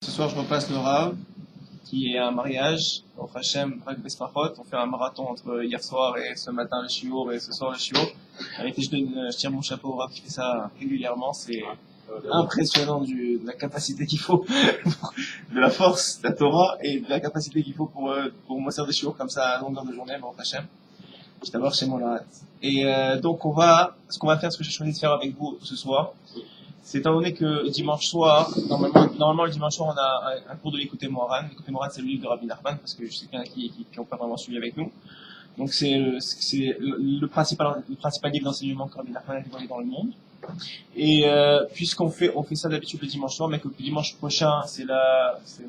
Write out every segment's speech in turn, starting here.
Ce soir, je repasse le Rav, qui est un mariage, au Hachem, Brak Besparot. On fait un marathon entre hier soir et ce matin le shiur et ce soir le shiur. Avec je tire mon chapeau au Rav qui fait ça régulièrement. C'est impressionnant de la capacité qu'il faut, de la force de la Torah et de la capacité qu'il faut pour moi faire des shiur comme ça à longueur de journée, au Hachem. Je d'abord chez mon Larat. Et donc ce qu'on va faire, ce que j'ai choisi de faire avec vous ce soir, c'est étant donné que dimanche soir, normalement le dimanche soir, on a un cours de l'écouter Moharan. L'écouter Moharan, c'est le livre de Rabbi Nachman, parce que je sais qu'il y en a qui ont pas vraiment suivi avec nous. Donc c'est le principal livre d'enseignement que Rabbi Nachman a dévoilé dans le monde. Et puisqu'on fait ça d'habitude le dimanche soir, mais que le dimanche prochain, c'est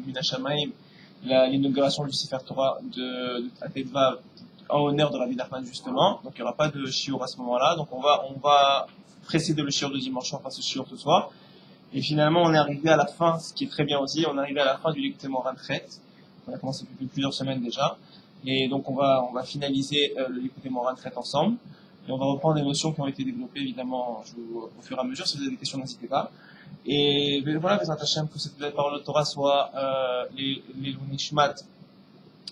Mina Shamayim, l'inauguration du Sefer Torah de Atedvav en honneur de Rabbi Nachman justement. Donc il n'y aura pas de shiur à ce moment-là. Donc on va précéder le shiur de dimanche soir par ce shiur ce soir. Et finalement, on est arrivé à la fin, ce qui est très bien aussi, on est arrivé à la fin du L'écouter Moharan Chet. On a commencé depuis plusieurs semaines déjà. Et donc on va finaliser le L'écouter Moharan Chet ensemble. Et on va reprendre les notions qui ont été développées évidemment au fur et à mesure. Si vous avez des questions, n'hésitez pas. Et voilà, Bezrat Hashem, que cette belle parole de Torah soit les Nishmat,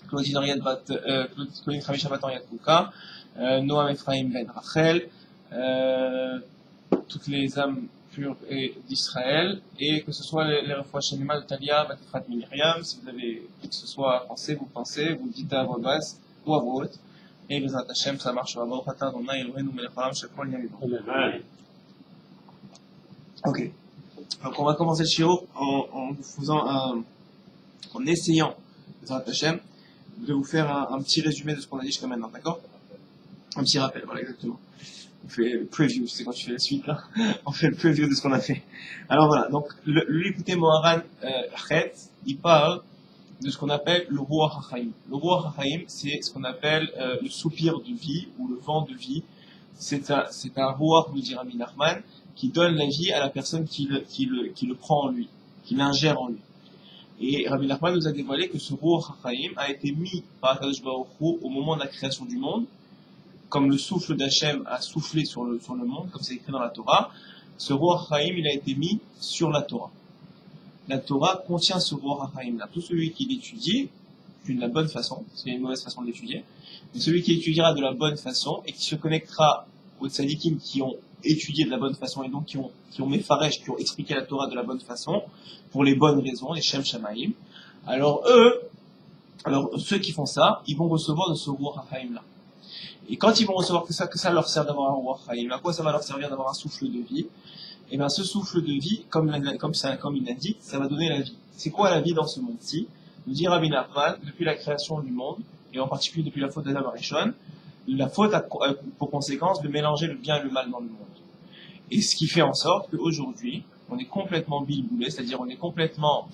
Claudine Ravi Shabbat en Yatouka, Noam Ephraim Ben Rachel, toutes les âmes pures d'Israël, et que ce soit les refouas Shenema de Talia, Batifrat Miriam, si vous avez, que ce soit pensé, vous dites à voix basse ou à voix haute, et Bezrat Hashem, ça marche, va voir Patan, Donna, Elohenu, Melech Haram, Shekol, Yamidon. Ok. Donc on va commencer le shiur en essayant, Bezrat Hashem, de vous faire un petit résumé de ce qu'on a dit jusqu'à maintenant, d'accord? Un petit rappel, voilà, exactement. On fait le preview, c'est quand tu fais la suite, là. On fait le preview de ce qu'on a fait. Alors voilà, donc, l'écouter Moharan Chet, il parle de ce qu'on appelle le Ruach HaChaim. Le Ruach HaChaim, c'est ce qu'on appelle le soupir de vie, ou le vent de vie. C'est un Ruach, nous dit Rabbi Nachman, qui donne la vie à la personne qui le prend en lui, qui l'ingère en lui. Et Rabbi Nachman nous a dévoilé que ce Ruach HaChaim a été mis par Akadosh Baruch Hu au moment de la création du monde, comme le souffle d'Hachem a soufflé sur le monde, comme c'est écrit dans la Torah. Ce Ruach HaChaim, il a été mis sur la Torah. La Torah contient ce Ruach HaChaim là. Tout celui qui l'étudie, d'une la bonne façon, c'est une mauvaise façon de l'étudier, mais celui qui étudiera de la bonne façon et qui se connectera aux tzadikim qui ont étudié de la bonne façon et donc qui ont mefaresh, qui ont expliqué la Torah de la bonne façon, pour les bonnes raisons, les Shem Shamaim, alors ceux qui font ça, ils vont recevoir de ce Ruach HaChaim là. Et quand ils vont recevoir que ça leur sert d'avoir un Ruach HaChaim, à quoi ça va leur servir d'avoir un souffle de vie? Et bien ce souffle de vie, comme il l'indique, ça va donner la vie. C'est quoi la vie dans ce monde-ci? Nous dit Rabbi Nachman, depuis la création du monde, et en particulier depuis la faute d'Adam Arishon, la faute a pour conséquence de mélanger le bien et le mal dans le monde. Et ce qui fait en sorte qu'aujourd'hui, on est complètement bilboulé, c'est-à-dire on est complètement,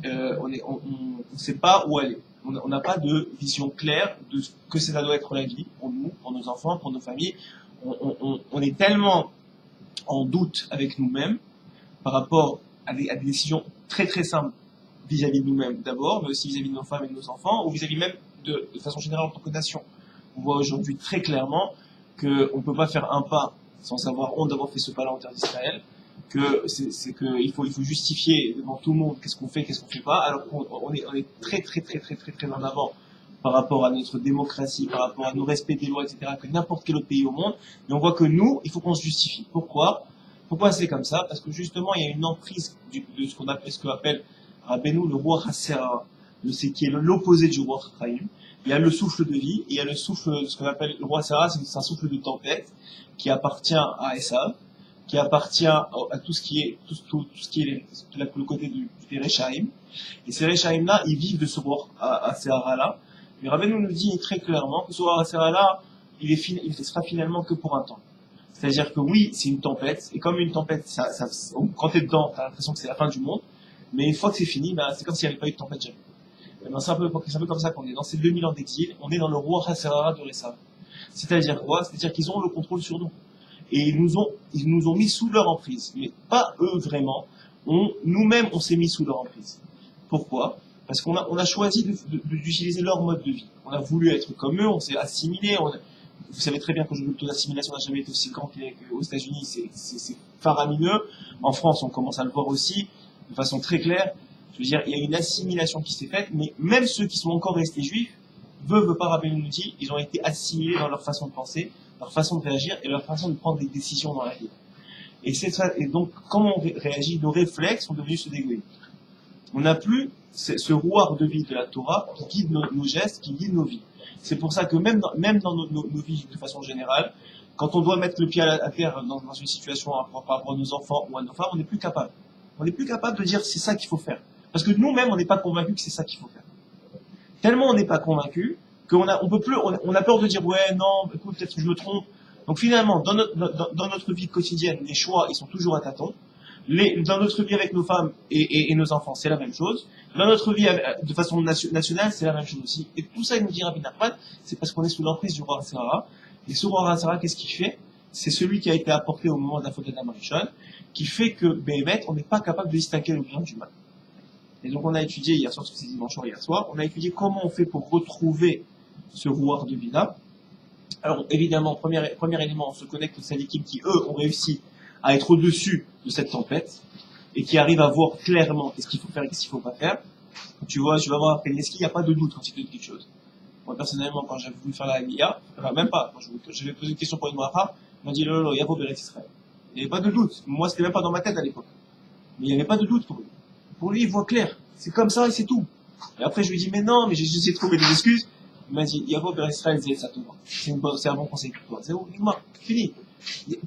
on ne sait pas où aller. On n'a pas de vision claire de ce que ça doit être la vie pour nous, pour nos enfants, pour nos familles. On est tellement en doute avec nous-mêmes par rapport à des décisions très très simples vis-à-vis de nous-mêmes d'abord, mais aussi vis-à-vis de nos femmes et de nos enfants, ou vis-à-vis même de façon générale en tant que nation. On voit aujourd'hui très clairement qu'on ne peut pas faire un pas sans savoir honte d'avoir fait ce pas-là en terre d'Israël, qu'il faut justifier devant tout le monde qu'est-ce qu'on fait pas, alors qu'on est très très très très très très en avant par rapport à notre démocratie, par rapport à nos respects des lois, etc., que n'importe quel autre pays au monde. Mais on voit que nous, il faut qu'on se justifie. Pourquoi c'est comme ça? Parce que justement, il y a une emprise de ce qu'on appelle, rappelez-nous, le Ruach HaSerah, qui est l'opposé du Ruach HaChaim. Il y a le souffle de vie, et il y a le souffle de ce qu'on appelle le Ruach HaSerah, c'est un souffle de tempête qui appartient à Esav, qui appartient à tout ce qui est le côté des Rechaim. Et ces Rechaim-là, ils vivent de ce Ruach HaSerah-là. Mais Rabbeinu nous dit très clairement que ce Ruach HaSerah-là, il sera finalement que pour un temps. C'est-à-dire que oui, c'est une tempête, et comme une tempête, quand t'es dedans, t'as l'impression que c'est la fin du monde, mais une fois que c'est fini, c'est comme s'il n'y avait pas eu de tempête jamais. C'est un peu comme ça qu'on est. Dans ces 2000 ans d'exil, on est dans le Ruach HaSerah de Esav. C'est-à-dire quoi? C'est-à-dire qu'ils ont le contrôle sur nous. Et ils nous ont mis sous leur emprise. Mais pas eux vraiment. Nous-mêmes, on s'est mis sous leur emprise. Pourquoi? Parce qu'on a choisi d'utiliser leur mode de vie. On a voulu être comme eux, on s'est assimilé. Vous savez très bien que le taux d'assimilation n'a jamais été aussi grand qu'aux États-Unis, c'est faramineux. En France, on commence à le voir aussi, de façon très claire. Je veux dire, il y a une assimilation qui s'est faite, mais même ceux qui sont encore restés juifs, veut pas, Rabbeinu nous dit, ils ont été assimilés dans leur façon de penser, leur façon de réagir et leur façon de prendre des décisions dans la vie. Et donc, comment on réagit? Nos réflexes sont devenus ceux d'égoïsme. On n'a plus ce rouage de vie de la Torah qui guide nos gestes, qui guide nos vies. C'est pour ça que même dans nos vies de façon générale, quand on doit mettre le pied à terre dans une situation par rapport à nos enfants ou à nos femmes, on n'est plus capable. On n'est plus capable de dire c'est ça qu'il faut faire. Parce que nous-mêmes, on n'est pas convaincus que c'est ça qu'il faut faire. Tellement on n'est pas convaincu qu'on a peur de dire ouais, non, écoute, peut-être que je me trompe. Donc finalement, dans notre vie quotidienne, les choix, ils sont toujours à tâtons. Dans notre vie avec nos femmes et nos enfants, c'est la même chose. Dans notre vie de façon nationale, c'est la même chose aussi. Et tout ça, il nous dit Rabbi Nachman, c'est parce qu'on est sous l'emprise du roi Sarah. Et ce roi Sarah, qu'est-ce qu'il fait? C'est celui qui a été apporté au moment de la faute d'Adam Rishon, qui fait que, on n'est pas capable de distinguer le bien du mal. Et donc on a étudié hier soir, parce que c'est dimanche hier soir, on a étudié comment on fait pour retrouver ce rouage de vida. Alors évidemment, premier élément, on se connecte aux sadikim qui, eux, ont réussi à être au-dessus de cette tempête, et qui arrivent à voir clairement qu'est-ce qu'il faut faire et qu'est-ce qu'il ne faut pas faire. Tu vas voir après Neski, il n'y a pas de doute quand il te dit quelque chose. Moi, personnellement, quand j'avais voulu faire la MIA, même pas, quand j'avais posé une question pour une Moacha, il m'a dit, il y a Robert Israël. Il n'y avait pas de doute. Moi, c'était même pas dans ma tête à l'époque. Mais il n'y avait pas de doute pour lui. Pour lui, il voit clair. C'est comme ça et c'est tout. Et après, je lui ai dit, mais non, mais j'ai essayé de trouver des excuses. Il m'a dit, Yavo Ber Israël, ça te va. C'est un bon conseil pour toi. C'est où? Fini.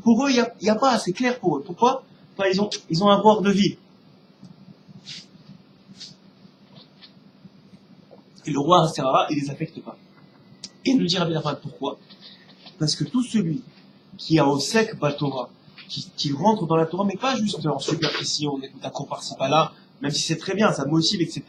Pour eux, il y a pas, c'est clair pour eux. Pourquoi? Ils ont un pouvoir de vie. Et le roi Sarah, il les affecte pas. Et il nous dit Rabbi Nachman, pourquoi? Parce que tout celui qui a au sec Batora, qui rentre dans la Torah, mais pas juste en superficie, on écoute un cours par-ci par-là, même si c'est très bien, ça motive, etc.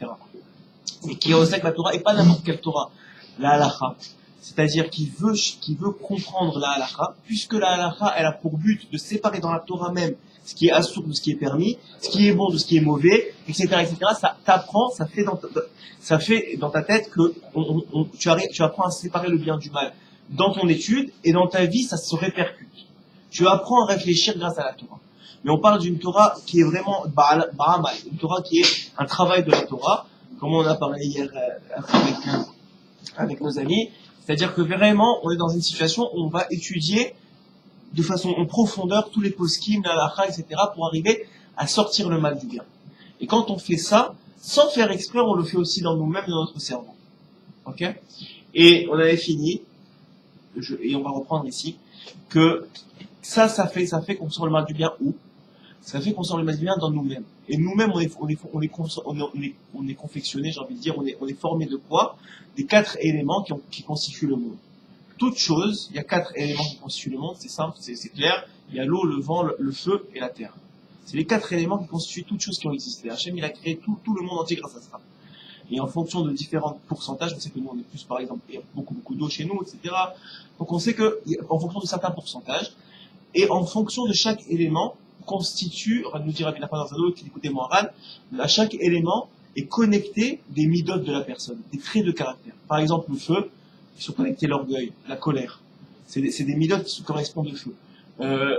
Mais qui a au sec la Torah, et pas n'importe quelle Torah, la halacha. C'est-à-dire qu'il veut comprendre la halacha, puisque la halacha, elle a pour but de séparer dans la Torah même ce qui est assourd de ce qui est permis, ce qui est bon de ce qui est mauvais, etc., etc. Ça t'apprend, ça fait dans ta tête que tu apprends à séparer le bien du mal dans ton étude, et dans ta vie, ça se répercute. Tu apprends à réfléchir grâce à la Torah. Mais on parle d'une Torah qui est vraiment Ba'amal, une Torah qui est un travail de la Torah, comme on a parlé hier avec nos amis. C'est-à-dire que vraiment, on est dans une situation où on va étudier de façon en profondeur tous les poskim, la halakha, etc., pour arriver à sortir le mal du bien. Et quand on fait ça, sans faire exprès, on le fait aussi dans nous-mêmes, dans notre cerveau. Ok? Et on avait fini, et on va reprendre ici, que ça fait qu'on sort le mal du bien où? Ça fait qu'on sort le mal du bien dans nous-mêmes. Et nous-mêmes, on est confectionnés, j'ai envie de dire, on est formés de quoi? Des 4 éléments qui constituent le monde. Toute chose, il y a 4 éléments qui constituent le monde, c'est simple, c'est clair. Il y a l'eau, le vent, le feu et la terre. C'est les 4 éléments qui constituent toutes choses qui ont existé. Hachem, il a créé tout le monde entier grâce à ça. Et en fonction de différents pourcentages, on sait que nous, on est plus, par exemple, il y a beaucoup d'eau chez nous, etc. Donc on sait que, en fonction de certains pourcentages, et en fonction de chaque élément, constitue, on va nous dire Rabbi Nachman dans qui écoutait Moharan, à chaque élément est connecté des midot de la personne, des traits de caractère. Par exemple, le feu, ils sont connectés à l'orgueil, la colère. C'est des midot qui correspondent au feu.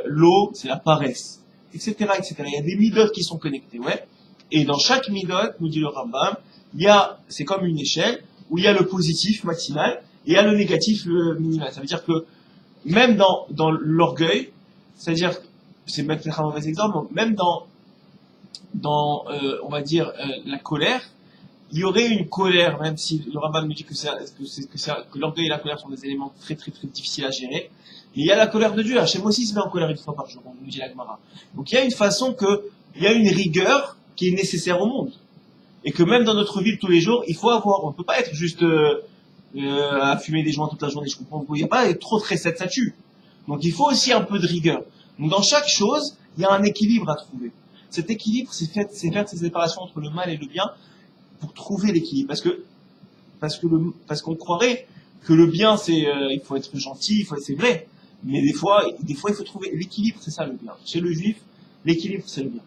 L'eau, c'est la paresse, etc., etc. Il y a des midot qui sont connectés, ouais. Et dans chaque midot, nous dit le Rambam, c'est comme une échelle, où il y a le positif maximal, et il y a le négatif minimal. Ça veut dire que, même dans l'orgueil, c'est-à-dire, c'est mettre un mauvais exemple, même dans on va dire, la colère, il y aurait une colère, même si le Rambam me dit que l'orgueil et la colère sont des éléments très très très difficiles à gérer. Mais il y a la colère de Dieu. Hachem aussi se met en colère une fois par jour, on nous dit la Gemara. Donc il y a une façon il y a une rigueur qui est nécessaire au monde. Et que même dans notre vie de tous les jours, il faut on peut pas être juste à fumer des joints toute la journée, je comprends. Il n'y a pas trop de recettes, ça tue. Donc il faut aussi un peu de rigueur. Donc dans chaque chose, il y a un équilibre à trouver. Cet équilibre, c'est faire ces séparations entre le mal et le bien pour trouver l'équilibre. Parce qu'on croirait que le bien, il faut être gentil, c'est vrai. Mais des fois, il faut trouver l'équilibre, c'est ça le bien. Chez le juif, l'équilibre, c'est le bien.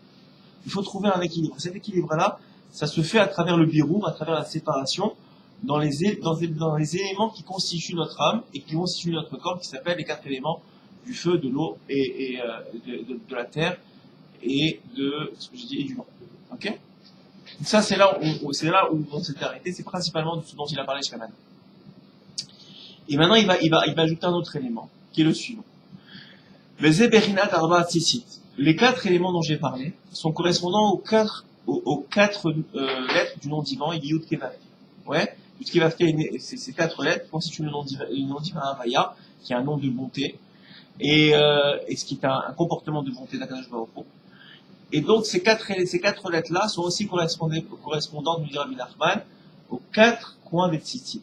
Il faut trouver un équilibre. Cet équilibre-là, ça se fait à travers le birour, à travers la séparation, dans les éléments qui constituent notre âme et qui constituent notre corps, qui s'appellent les 4 éléments du feu, de l'eau et de la terre et de ce que j'ai dit et du vent. Ok? Donc ça, c'est là où on s'était arrêté. C'est principalement de ce dont il a parlé jusqu'à maintenant. Et maintenant, il va ajouter un autre élément, qui est le suivant. Les 4 éléments dont j'ai parlé sont correspondants aux 4 lettres du nom divin, il y a Yud Kevavke. Ouais, Yud Kevavke, ces 4 lettres constituent le nom divin Havaya, qui est un nom de bonté, et ce qui est un comportement de bonté d'Akadosh Baruch Hu. Et donc, ces quatre lettres-là sont aussi correspondantes, nous dit Rabbi Nachman, aux 4 coins des tzitzit.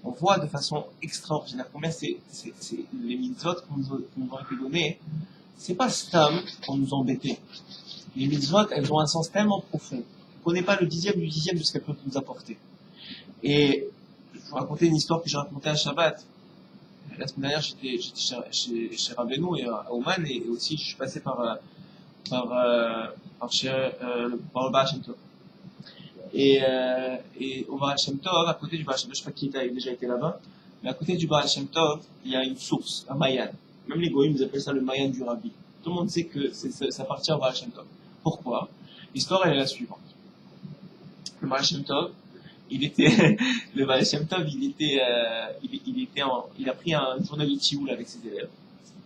On voit de façon extraordinaire combien c'est les mitzvot qui nous ont été données. C'est pas stam pour nous embêter. Les mitzvot, elles ont un sens tellement profond. On ne connaît pas le dixième du dixième de ce qu'elles peuvent nous apporter. Et je vais vous raconter une histoire que j'ai racontée à Shabbat. La semaine dernière, j'étais chez Rabbeinu et à Oman, et aussi je suis passé par le Baal Shem Tov. Et au Baal Shem Tov, à côté du Baal Shem Tov, je ne sais pas qui a déjà été là-bas, mais à côté du Baal Shem Tov, il y a une source, un Mayan. Même les Goïms, ils appellent ça le Mayan du Rabbi. Tout le monde sait que ça appartient au Baal Shem Tov. Pourquoi? L'histoire, elle est la suivante. Le Baal Shem Tov, le Baal Shem Tov, il a pris une journée de tioul avec ses élèves.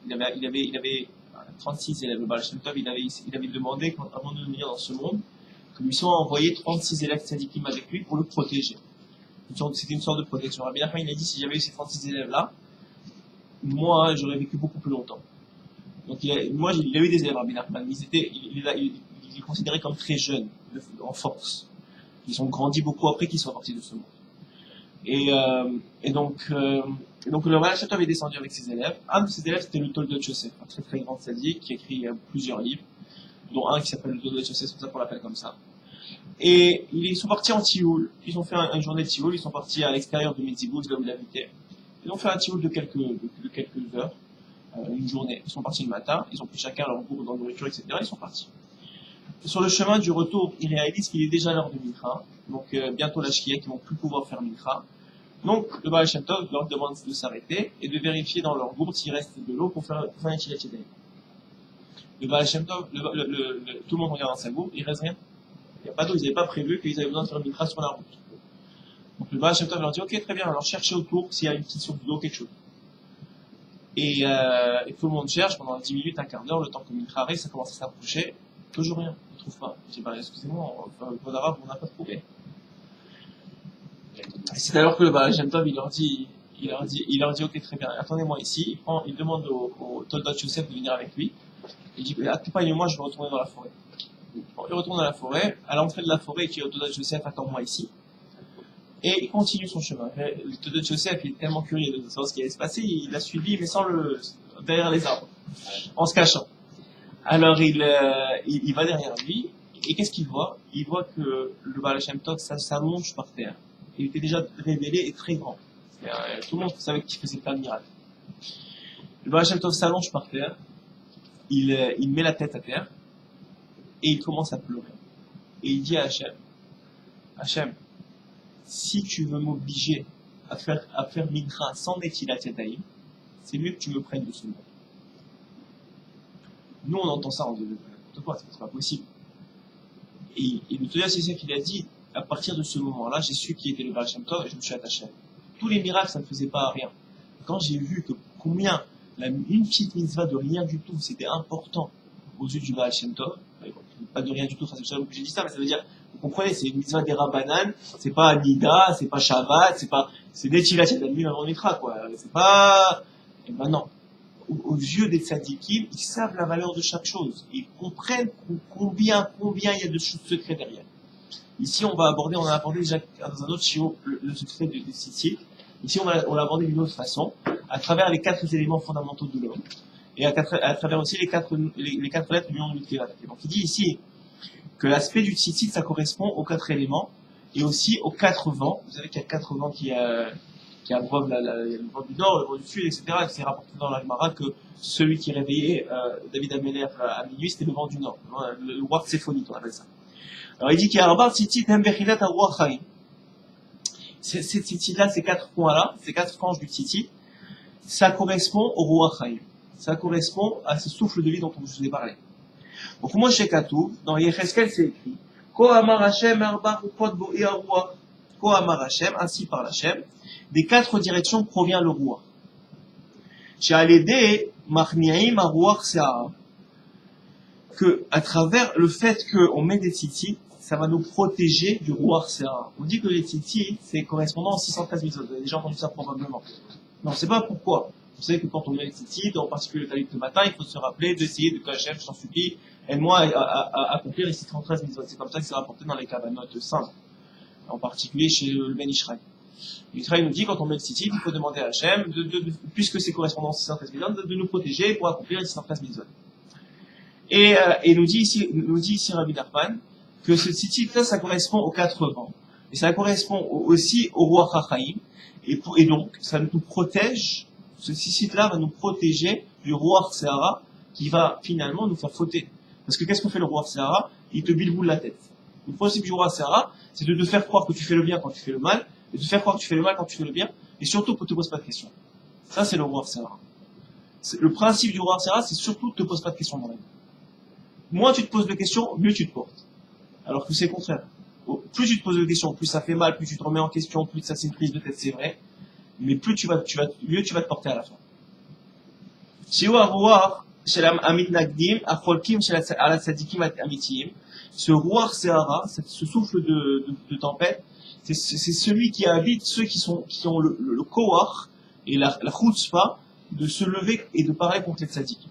Il avait 36 élèves. Le Baal Shem Tov, il avait demandé, avant de venir dans ce monde, que lui soient envoyés 36 élèves tzadikim avec lui pour le protéger. C'était une sorte de protection. Rabbi Nachman, il a dit, si j'avais eu ces 36 élèves-là, moi, j'aurais vécu beaucoup plus longtemps. Donc, il a eu des élèves, Rabbi Nachman, mais il est considéré comme très jeune, en force. Ils ont grandi beaucoup après qu'ils soient partis de ce monde. Et donc le Baal Shem Tov est descendu avec ses élèves. Un de ses élèves, c'était le Toldot Yosef, un très très grand tzaddik qui a écrit plusieurs livres, dont un qui s'appelle le Toldot Yosef, c'est pour ça qu'on l'appelle comme ça. Et ils sont partis en tioul. Ils ont fait une journée de tioul. Ils sont partis à l'extérieur de Metzibouz, là où il habitait. Ils ont fait un tioul de quelques heures, une journée. Ils sont partis le matin. Ils ont pris chacun leur gourde dans la nourriture, etc. Ils sont partis. Sur le chemin du retour, ils réalisent qu'il est déjà l'heure de Mincha. Donc bientôt la Shkia, qui vont plus pouvoir faire Mincha. Donc le Baal Shem Tov leur demande de s'arrêter et de vérifier dans leur gourde s'il reste de l'eau pour faire un Netilat Yadayim. Le Baal Shem Tov, tout le monde regarde dans sa gourde, il reste rien. Il n'y a pas d'eau, ils n'avaient pas prévu qu'ils avaient besoin de faire une Mincha sur la route. Donc le Baal Shem Tov leur dit, ok, très bien, alors cherchez autour s'il y a une petite source d'eau, quelque chose. Et tout le monde cherche pendant 10 minutes, un quart d'heure, le temps que Mincha arrive, ça commence à s'approcher. Toujours rien, on ne trouve pas. Je dis, bah, excusez-moi, en arabe, on n'a pas trouvé. Et c'est alors que le Baal Shem Tov, il leur dit, ok, très bien, attendez-moi ici. Il demande au Toldot Yosef de venir avec lui. Il dit, accompagne-moi, je vais retourner dans la forêt. Bon, il retourne dans la forêt. À l'entrée de la forêt, il dit au Toldot Yosef, attends-moi ici. Et il continue son chemin. Le Toldot Yosef, il est tellement curieux de savoir ce qui allait se passer, il l'a suivi, mais derrière les arbres, en se cachant. Alors il va derrière lui, et qu'est-ce qu'il voit? Il voit que le Baal Shem Tov s'allonge par terre. Il était déjà révélé et très grand. Tout le monde savait qu'il faisait plein de miracles. Le Baal Shem Tov s'allonge par terre, il met la tête à terre, et il commence à pleurer. Et il dit à Hachem, si tu veux m'obliger à faire Mincha sans Netilat Yadayim, c'est mieux que tu me prennes de ce monde. Nous, on entend ça, on dit, n'importe quoi, c'est pas possible. Et le Toldot Yosef, il a dit, à partir de ce moment-là, j'ai su qui était le Baal Shem Tov et je me suis attaché à lui. Tous les miracles, ça ne faisait pas rien. Quand j'ai vu que combien, une petite mitzvah de rien du tout, c'était important aux yeux du Baal Shem Tov, pas de rien du tout, c'est pour que j'ai dit ça, mais ça veut dire, vous comprenez, c'est une mitzvah des Rabbanan, c'est pas Anida, c'est pas Shabbat, c'est Netilat Yadayim avant Mitra, quoi. C'est pas, et ben non. Aux yeux des tzadikim, ils savent la valeur de chaque chose. Ils comprennent combien il y a de choses secrètes derrière. Ici, on a abordé déjà dans un autre shiur le secret des tzitzit. Ici, on l'a abordé d'une autre façon, à travers les 4 éléments fondamentaux de l'homme, et à travers aussi les quatre lettres du nom de Mikkevat. Donc, il dit ici que l'aspect du tzitzit, ça correspond aux 4 éléments, et aussi aux 4 vents. Vous savez qu'il y a 4 vents qui abreuvent le vent du nord, le vent du sud, etc. Et c'est rapporté dans la Gemara que celui qui réveillait David Améler à minuit, c'était le vent du nord, le roi Tséphonie, on appelle ça. Alors il dit qu'il y a un tzitzit hembechinat haruach chaim. Ces tzitzit-là, ces 4 points-là, ces 4 franges du tzitzit, ça correspond au ruach chaim. Ça correspond à ce souffle de vie dont je vous ai parlé. Donc moi, chez Katou, dans Yecheskel, c'est écrit Ko amar Hashem, arba ruchot bo ruach. Ko amar Hashem, ainsi par Hashem, des 4 directions provient le ruach. She'aledeh machni'im haruach se'ara. Que, à travers le fait qu'on met des tzitzit, ça va nous protéger du ruach se'ara. On dit que les tzitzit, c'est correspondant aux 613 mitzvot. Vous avez déjà entendu ça probablement. Non, c'est pas pourquoi. Vous savez que quand on met les tzitzit, en particulier le talit le matin, il faut se rappeler d'essayer de Hachem, je t'en supplie, aide-moi à accomplir les 613 mitzvot. C'est comme ça que c'est rapporté dans les kavanot simples. En particulier chez le Ben Ishraï. L'Israël nous dit, quand on met le tzitzit, il faut demander à Hachem, puisque c'est correspondant aux 613 mitzvot, de nous protéger pour accomplir les 613 mitzvot. Et nous dit ici Rabbi Nachman, que ce tzitzit-là, ça correspond aux 4 vents. Et ça correspond aussi au roi Chachaïm. Et donc, ça nous protège, ce tzitzit-là va nous protéger du roi Sehara, qui va finalement nous faire fauter. Parce que qu'est-ce qu'on fait le roi Sehara? Il te bilboule la tête. Le principe du roi Sehara, c'est de te faire croire que tu fais le bien quand tu fais le mal, et de te faire croire que tu fais le mal quand tu fais le bien, et surtout que tu te poses pas de questions. Ça, c'est le roi Sehara. Le principe du roi Sehara, c'est surtout que tu te poses pas de questions dans la vie. Moins tu te poses de questions, mieux tu te portes. Alors que c'est le contraire. Plus tu te poses de questions, plus ça fait mal, plus tu te remets en question, plus ça c'est une prise de tête, c'est vrai. Mais plus mieux tu vas te porter à la fin. Ce roi Sehara, ce souffle de tempête, c'est celui qui habite ceux qui ont le koach et la chutzpah de se lever et de parler contre les tzadikim.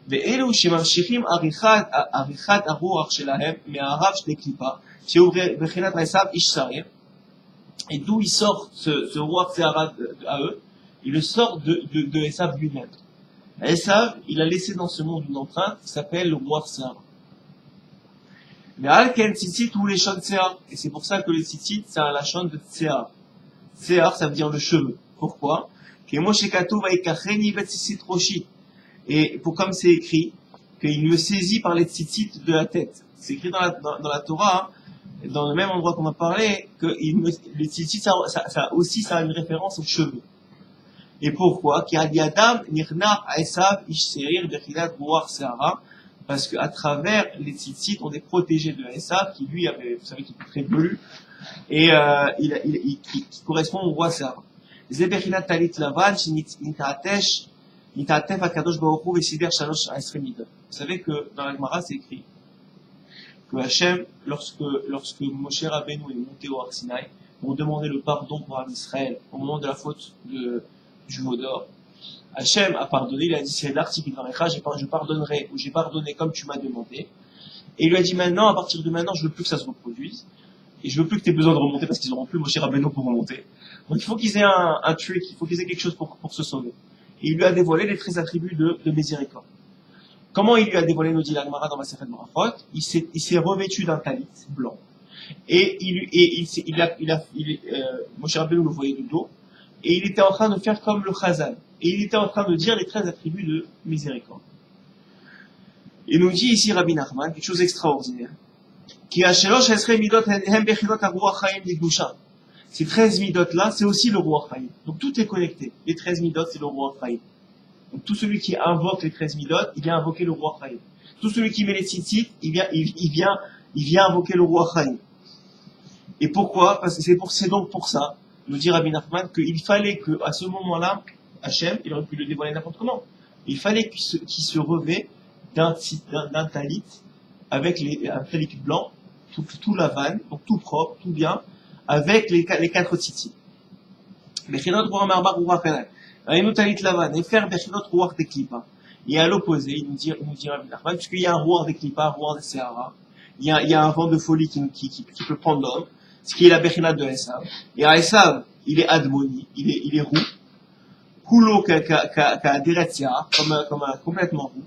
ואלו שממשיכים עריכת הרוח שלהם מהרב של קליפה, שהוא בחינת עשיו איש שעיר, et d'où il sort ce roi Sehara à eux, il le sort de Esav lui-même. Esav, il a laissé dans ce monde une empreinte qui s'appelle le roi Sehara. Mais Alken Tzitzit ou les chons Sehar, et c'est pour ça que le Tzitzit, c'est un lachon de Sehar. Sehar, ça veut dire le cheveu. Pourquoi? Et comme c'est écrit, qu'il me saisit par les tzitzit de la tête. C'est écrit dans la Torah, hein, dans le même endroit qu'on a parlé, que les tzitzit, ça a une référence aux cheveux. Et pourquoi? Parce qu'à travers les tzitzit, on est protégé de Esav, qui lui avait, vous savez, qui était très velu, et qui correspond au roi Sehara. Zebechinat talit lavan, nitatesh, vous savez que dans la Gemara, c'est écrit que Hachem, lorsque Moshe Rabbeinu est monté au Har Sinaï pour demander le pardon pour Israël au moment de la faute du veau d'or, Hachem a pardonné, il a dit c'est l'article je pardonnerai, ou j'ai pardonné comme tu m'as demandé. Et il lui a dit maintenant, à partir de maintenant, je veux plus que ça se reproduise. Et je veux plus que tu aies besoin de remonter parce qu'ils n'auront plus Moshe Rabbeinu pour remonter. Donc il faut qu'ils aient un trick, il faut qu'ils aient quelque chose pour se sauver. Et il lui a dévoilé les 13 attributs de miséricorde. Comment il lui a dévoilé, nous dit la Gemara dans Masechet Brachot? Il s'est revêtu d'un talit blanc. Et Moshe Rabbeinu le voyait de dos. Et il était en train de faire comme le Chazal. Et il était en train de dire les 13 attributs de miséricorde. Et nous dit ici Rabbi Nachman quelque chose d'extraordinaire. Ces 13 midot-là, c'est aussi le roi Chaim. Donc tout est connecté. Les 13 midot, c'est le roi Chaim. Donc tout celui qui invoque les 13 midot, il vient invoquer le roi Chaim. Tout celui qui met les tzitzit, il vient invoquer le roi Chaim. Et pourquoi? Parce que c'est donc pour ça, nous dit Rabbi Nachman, qu'il fallait qu'à ce moment-là, Hachem, il aurait pu le dévoiler n'importe comment. Il fallait qu'il se revêt d'un talit, avec un talit blanc, tout lavan, donc tout propre, tout bien, avec les 4 tzitzit. Bechinot ruach marbar ruach kanal. Aynu talit lavan. Et faire bechinot ruach de klipa. Et à l'opposé, il nous dit Rabbi Nachman, puisqu'il y a un ruach de klipa, un ruach de Sehara, il y a un vent de folie qui peut prendre l'homme, ce qui est la bechinat de Esav. Et à Esav, il est admoni, il est roux. Kulo ka deretzia, comme un complètement roux.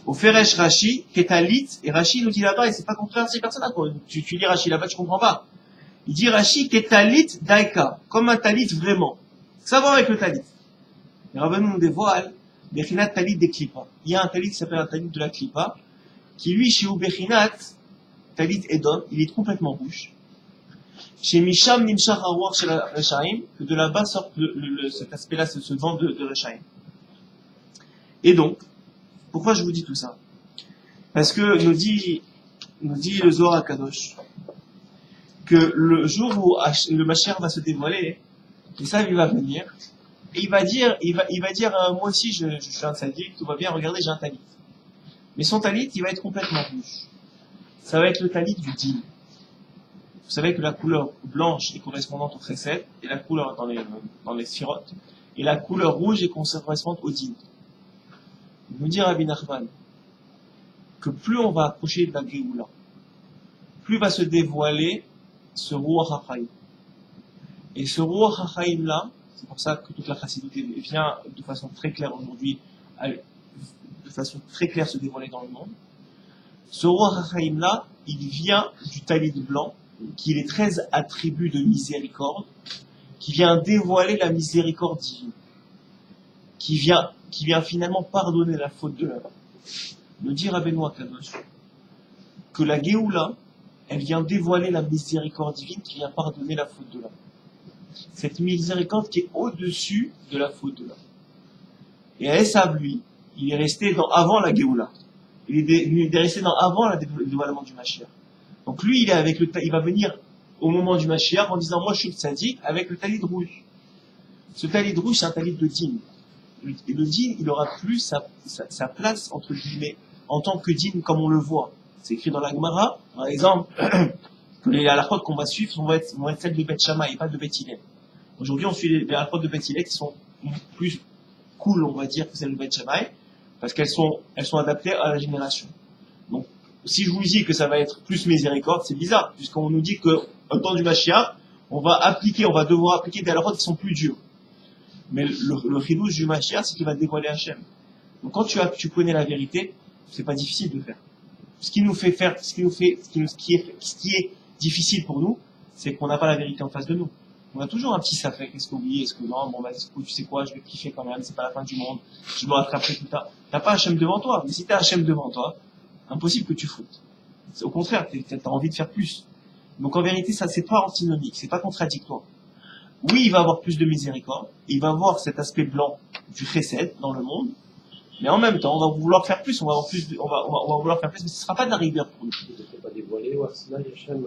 Au Feresh Rashi, Ketalit, et Rashi nous dit là-bas, et c'est pas contraire, c'est personne à quoi. Tu lis Rashi là-bas, tu comprends pas. Il dit Rashi Ketalit Daika, comme un talit vraiment. Ça va avec le talit. Et Rabbeinu nous dévoile, Bechinat talit des Klipa. Il y a un talit qui s'appelle un talit de la Klipa, qui lui, chez Bechinat, talit Edom, il est complètement rouge. Chez Misham Nimshach Haruach chez la Rechaim, que de là-bas sort cet aspect-là, ce vent de Rechaim. Et donc, pourquoi je vous dis tout ça? Parce que nous dit nous dit le Zohar Kadosh, que le jour où le Mashiach va se dévoiler, le Sav il va venir, et il va dire, moi aussi je suis un sadique, tout va bien, regardez, j'ai un talit. Mais son talit, il va être complètement rouge. Ça va être le talit du din. Vous savez que la couleur blanche est correspondante au chesed, et la couleur dans les sphirotes, et la couleur rouge est correspondante au din. Nous dit Rabbi Nachman, que plus on va approcher de la Géoula, plus va se dévoiler ce Ruach HaChaim. Et ce Ruach HaChaim là, c'est pour ça que toute la chassidité vient de façon très claire aujourd'hui, de façon très claire se dévoiler dans le monde. Ce Ruach HaChaim là, il vient du talit blanc, qui est les 13 attributs de miséricorde, qui vient dévoiler la miséricorde divine, qui vient finalement pardonner la faute de l'homme. Nous dit Rabbeinu Akadosh que la Géoula, elle vient dévoiler la miséricorde divine qui vient pardonner la faute de l'homme. Cette miséricorde qui est au-dessus de la faute de l'homme. Et Esav, lui, il est resté avant la Géoula. Il est resté avant le dévoilement du Mashiach. Donc lui, il va venir au moment du Mashiach en disant, moi je suis le tzaddik, avec le talit rouge. Ce talit rouge, c'est un talit de din. Et le din, il aura plus sa place, entre guillemets, en tant que din, comme on le voit. C'est écrit dans la Gemara, par exemple, que les halakhot qu'on va suivre vont être celles de Beth Shammai et pas de Beth Hillel. Aujourd'hui, on suit les halakhot de Beth Hillel qui sont plus cool, on va dire, que celles de Beth Shammai, parce qu'elles sont adaptées à la génération. Donc, si je vous dis que ça va être plus miséricorde, c'est bizarre, puisqu'on nous dit que, au temps du Mashiach, on va devoir appliquer des halakhot qui sont plus durs. Mais le chidouche du Mashiach, c'est qu'il va dévoiler Hachem. Donc quand tu connais la vérité, c'est pas difficile de faire. Ce qui est difficile pour nous, c'est qu'on n'a pas la vérité en face de nous. On a toujours un petit safek, est-ce qu'oublier, est-ce que non, bon bah tu sais quoi, je vais kiffer quand même, c'est pas la fin du monde, je me rattraperai tout ça. T'as pas Hachem devant toi, mais si t'as Hachem devant toi, impossible que tu foutes. Au contraire, t'as envie de faire plus. Donc en vérité, ça c'est pas antinomique, c'est pas contradictoire. Oui, il va avoir plus de miséricorde, il va avoir cet aspect blanc du chesed dans le monde, mais en même temps, on va vouloir faire plus, on va vouloir faire plus, mais ce ne sera pas de la rigueur pour nous. Pas dévoilé, au Arsinaï, Hachem,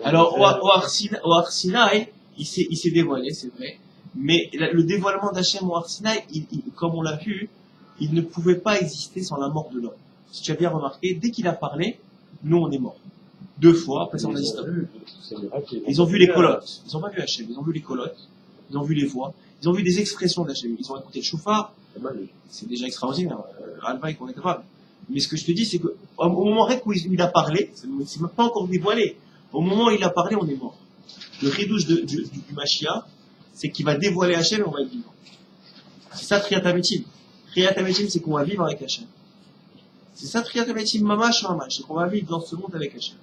alors, au Arsinaï, il s'est dévoilé, c'est vrai, mais le dévoilement d'Hachem au Arsinaï, comme on l'a vu, il ne pouvait pas exister sans la mort de l'homme. Si tu as bien remarqué, dès qu'il a parlé, nous on est morts. 2 fois, après ça on a dit stop. Ils ont vu les colottes, ils n'ont pas vu Hachem, ils ont vu les colottes, ils ont vu les voix, ils ont vu des expressions d'Hachem, ils ont écouté le chauffard, c'est déjà extraordinaire, Alva qu'on est capable. Mais ce que je te dis, c'est qu'au moment où il a parlé, c'est même pas encore dévoilé, au moment où il a parlé, on est mort. Le chidouche du Mashiach, c'est qu'il va dévoiler Hachem et on va être vivant. C'est ça Triyat HaMetim. Triyat HaMetim, c'est qu'on va vivre avec Hachem. C'est ça Triyat HaMetim, mamash, c'est qu'on va vivre dans ce monde avec Hachem.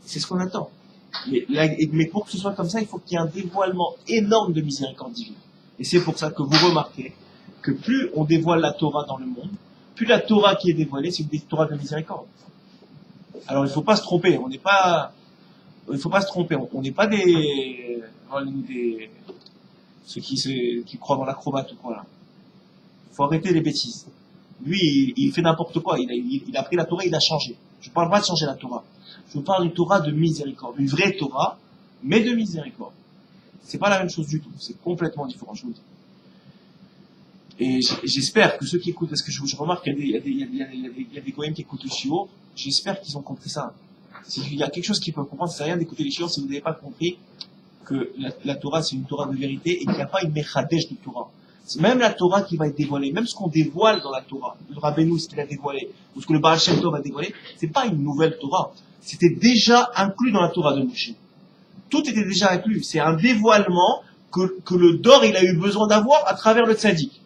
C'est ce qu'on attend. Mais pour que ce soit comme ça, il faut qu'il y ait un dévoilement énorme de miséricorde divine. Et c'est pour ça que vous remarquez que plus on dévoile la Torah dans le monde, plus la Torah qui est dévoilée, c'est une Torah de miséricorde. Alors il ne faut pas se tromper, on n'est pas ceux qui croient dans l'acrobate ou quoi là. Il faut arrêter les bêtises. Lui, il fait n'importe quoi, il a pris la Torah, il a changé. Je ne parle pas de changer la Torah. Je vous parle d'une Torah de miséricorde, une vraie Torah, mais de miséricorde. C'est pas la même chose du tout, c'est complètement différent, je vous le dis. Et j'espère que ceux qui écoutent, parce que je remarque qu'il y a des goyim qui écoutent le shiur, j'espère qu'ils ont compris ça. Il y a quelque chose qu'ils peuvent comprendre, ça sert à rien d'écouter les shiur si vous n'avez pas compris que la Torah c'est une Torah de vérité et qu'il n'y a pas une mechadesh de Torah. C'est même la Torah qui va être dévoilée, même ce qu'on dévoile dans la Torah, le Rabbeinu ce qu'il a dévoilé, ou ce que le Baal Shem Tov a dévoilé, c'est pas une nouvelle Torah. C'était déjà inclus dans la Torah de Moshe. Tout était déjà inclus. C'est un dévoilement que le Dor il a eu besoin d'avoir à travers le tzaddik.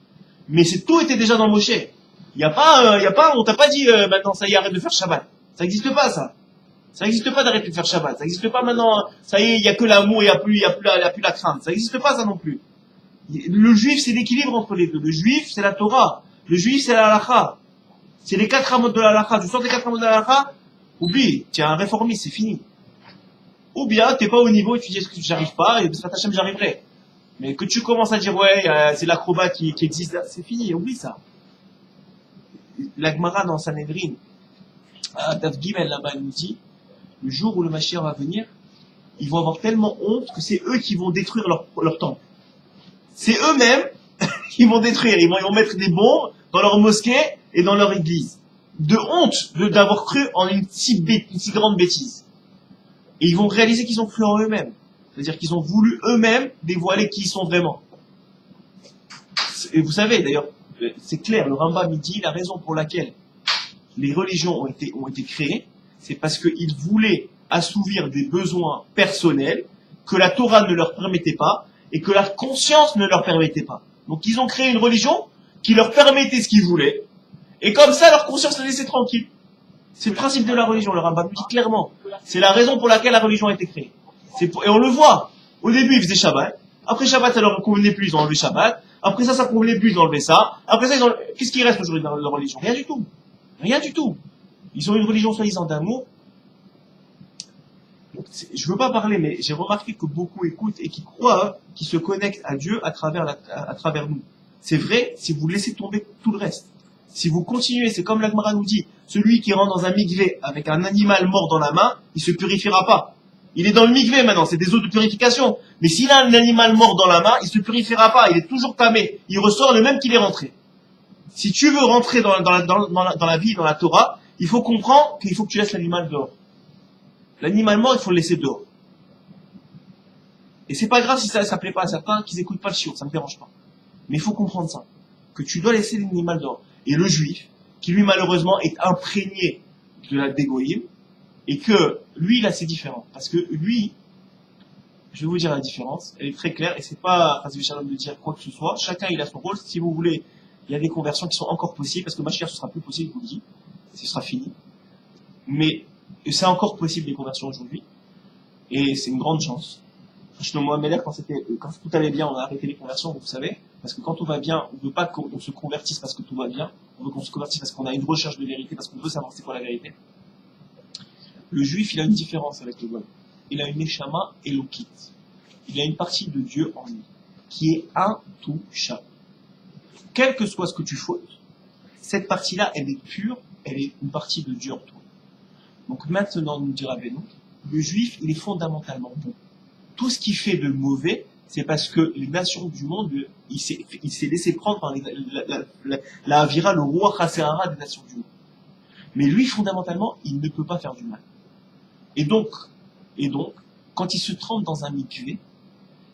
Mais tout était déjà dans Moshe. Il y a pas, on t'a pas dit maintenant ça y est arrête de faire Shabbat. Ça n'existe pas ça. Ça n'existe pas d'arrêter de faire Shabbat. Ça n'existe pas maintenant. Ça y est, il y a que l'amour, il y a plus la crainte. Ça n'existe pas ça non plus. Le juif c'est l'équilibre entre les deux. Le juif c'est la Torah. Le juif c'est la halakha. C'est les 4 amot de la halakha. Tu sors les 4 amot de la halakha, oublie. Tu es un réformiste, c'est fini. Ou bien t'es pas au niveau et tu dis est-ce que j'arrive pas et B'ezrat Hashem j'arriverai. Mais que tu commences à dire ouais c'est l'acrobat qui existe, c'est fini, oublie ça. La Gemara dans Sanhedrin, à Daf Gimel là-bas, il nous dit, le jour où le Mashiach va venir, ils vont avoir tellement honte que c'est eux qui vont détruire leur temple. C'est eux-mêmes qui vont détruire. Ils vont mettre des bombes dans leur mosquée et dans leur église. De honte d'avoir cru en une si grande bêtise. Et ils vont réaliser qu'ils ont cru en eux-mêmes. C'est-à-dire qu'ils ont voulu eux-mêmes dévoiler qui ils sont vraiment. Et vous savez, d'ailleurs, c'est clair, le Rambam dit la raison pour laquelle les religions ont été créées, c'est parce qu'ils voulaient assouvir des besoins personnels que la Torah ne leur permettait pas et que la conscience ne leur permettait pas. Donc ils ont créé une religion qui leur permettait ce qu'ils voulaient et comme ça leur conscience les laissait tranquille. C'est le principe de la religion, le Rambam dit clairement. C'est la raison pour laquelle la religion a été créée. Et on le voit. Au début ils faisaient Shabbat, après Shabbat ça leur convenait plus, ils ont enlevé Shabbat, après ça convenait plus, ils ont enlevé ça, après ça qu'est-ce qui reste aujourd'hui dans leur religion? Rien du tout. Rien du tout. Ils ont une religion soi-disant d'amour. Je veux pas parler, mais j'ai remarqué que beaucoup écoutent et qui croient, qui se connectent à Dieu à travers nous. C'est vrai si vous laissez tomber tout le reste. Si vous continuez, c'est comme la Gemara nous dit, celui qui rentre dans un mikvé avec un animal mort dans la main, il se purifiera pas. Il est dans le mikvé maintenant, c'est des eaux de purification. Mais s'il a un animal mort dans la main, il se purifiera pas, il est toujours tamé. Il ressort le même qu'il est rentré. Si tu veux rentrer dans la vie, dans la Torah, il faut comprendre qu'il faut que tu laisses l'animal dehors. L'animal mort, il faut le laisser dehors. Et c'est pas grave si ça plaît pas à certains qu'ils écoutent pas le shiur, ça me dérange pas. Mais il faut comprendre ça. Que tu dois laisser l'animal dehors. Et le juif, qui lui malheureusement est imprégné de la d'égoïsme, et que lui là c'est différent. Parce que lui, je vais vous dire la différence, elle est très claire, et c'est pas Chas v'Shalom de dire quoi que ce soit, chacun il a son rôle, si vous voulez, il y a des conversions qui sont encore possibles, parce que Mashiach ce sera plus possible, je vous le dis, ce sera fini. Mais c'est encore possible les conversions aujourd'hui, et c'est une grande chance. Shlomo Ameler, quand tout allait bien, on a arrêté les conversions, vous savez, parce que quand tout va bien, on ne veut pas qu'on se convertisse parce que tout va bien, on veut qu'on se convertisse parce qu'on a une recherche de vérité, parce qu'on veut savoir c'est quoi la vérité. Le juif, il a une différence avec le goy. Il a une neshama elokite. Il a une partie de Dieu en lui, qui est intouchable. Quel que soit ce que tu fautes, cette partie-là, elle est pure, elle est une partie de Dieu en toi. Donc maintenant, nous dira Benoît, le juif, il est fondamentalement bon. Tout ce qu'il fait de mauvais, c'est parce que les nations du monde, il s'est laissé prendre par la avira, le roi Chasserara des nations du monde. Mais lui, fondamentalement, il ne peut pas faire du mal. Et donc, quand il se trempe dans un mikvé,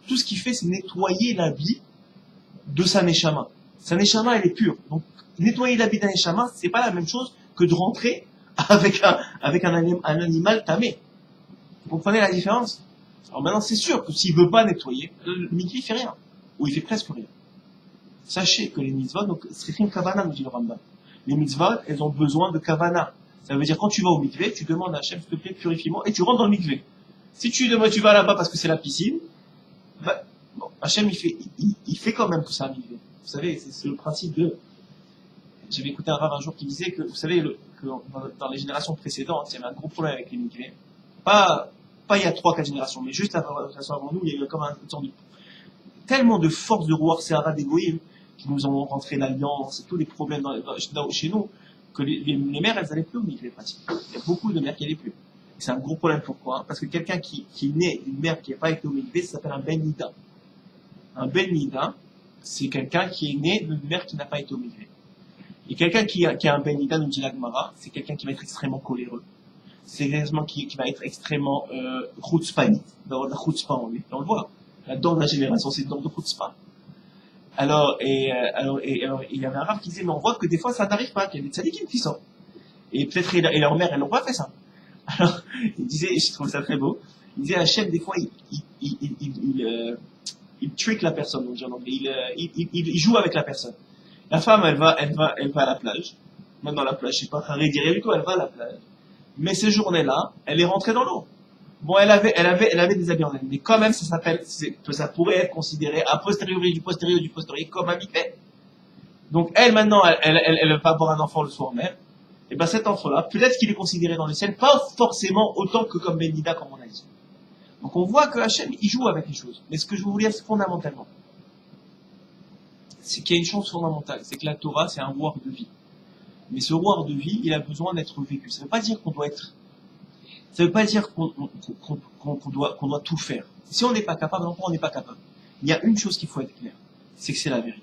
tout ce qu'il fait, c'est nettoyer l'habit de sa neshama. Sa neshama, elle est pure. Donc, nettoyer l'habit d'un neshama, c'est pas la même chose que de rentrer avec un animal tamé. Vous comprenez la différence? Alors maintenant, c'est sûr que s'il veut pas nettoyer, le mikvé fait rien. Ou il fait presque rien. Sachez que les mitzvot, donc, srifim kavana, nous dit le Rambam. Les mitzvot, elles ont besoin de kavana. Ça veut dire, quand tu vas au mikvé, tu demandes à Hachem, s'il te plaît, purifie-moi, et tu rentres dans le mikvé. Si tu vas là-bas parce que c'est la piscine, bah, bon, Hachem, il fait quand même que c'est un mikvé. Vous savez, c'est le principe de, j'avais écouté un rave un jour qui disait que, vous savez, que dans les générations précédentes, il y avait un gros problème avec les mikvés. Pas il y a 3-4 générations, mais juste avant nous, il y a eu comme une sorte de, tellement de force de Ruach Sehara d'Egoïm, qui nous ont rentré l'alliance, et tous les problèmes chez nous, que les mères, elles n'allaient plus au mikvé pratiquement. Il y a beaucoup de mères qui n'allaient plus. C'est un gros problème. Pourquoi? Parce que quelqu'un qui est né d'une mère qui n'a pas été au mikvé, ça s'appelle un ben nida. Un ben nida, c'est quelqu'un qui est né d'une mère qui n'a pas été au mikvé. Et quelqu'un qui a un ben nida, nous dit la Gemara, c'est quelqu'un qui va être extrêmement coléreux. C'est quelqu'un qui va être extrêmement chutzpani, d'avoir de la chutzpah en lui. Et on le voit. Là-dedans de la génération, c'est dans de chutzpah. Alors, il y avait un rave qui disait, mais on voit que des fois ça n'arrive pas, qu'il y a des tzadikim qui sortent. Et peut-être, et leur mère, elles n'ont pas fait ça. Alors, il disait, je trouve ça très beau, il disait, Hachem, des fois, il trick la personne, on dit en anglais, il joue avec la personne. La femme, elle va à la plage. Même dans la plage, je sais pas, Harry dirait du tout, elle va à la plage. Mais ces journées-là, elle est rentrée dans l'eau. Bon, elle avait des habits en laine, mais quand même, ça pourrait être considéré a posteriori du posteriori comme un mikvé. Donc elle maintenant, elle va avoir un enfant le soir même. Et ben cet enfant-là, peut-être qu'il est considéré dans le ciel, pas forcément autant que comme Benida, comme on a dit. Donc on voit que Hachem, il joue avec les choses. Mais ce que je veux vous dire, c'est fondamentalement, c'est qu'il y a une chose fondamentale, c'est que la Torah, c'est un word de vie. Mais ce roar de vie, il a besoin d'être vécu. Ça ne veut pas dire qu'on doit être, ça veut pas dire qu'on doit tout faire. Si on n'est pas capable, non, on n'est pas capable. Il y a une chose qu'il faut être clair, c'est que c'est la vérité.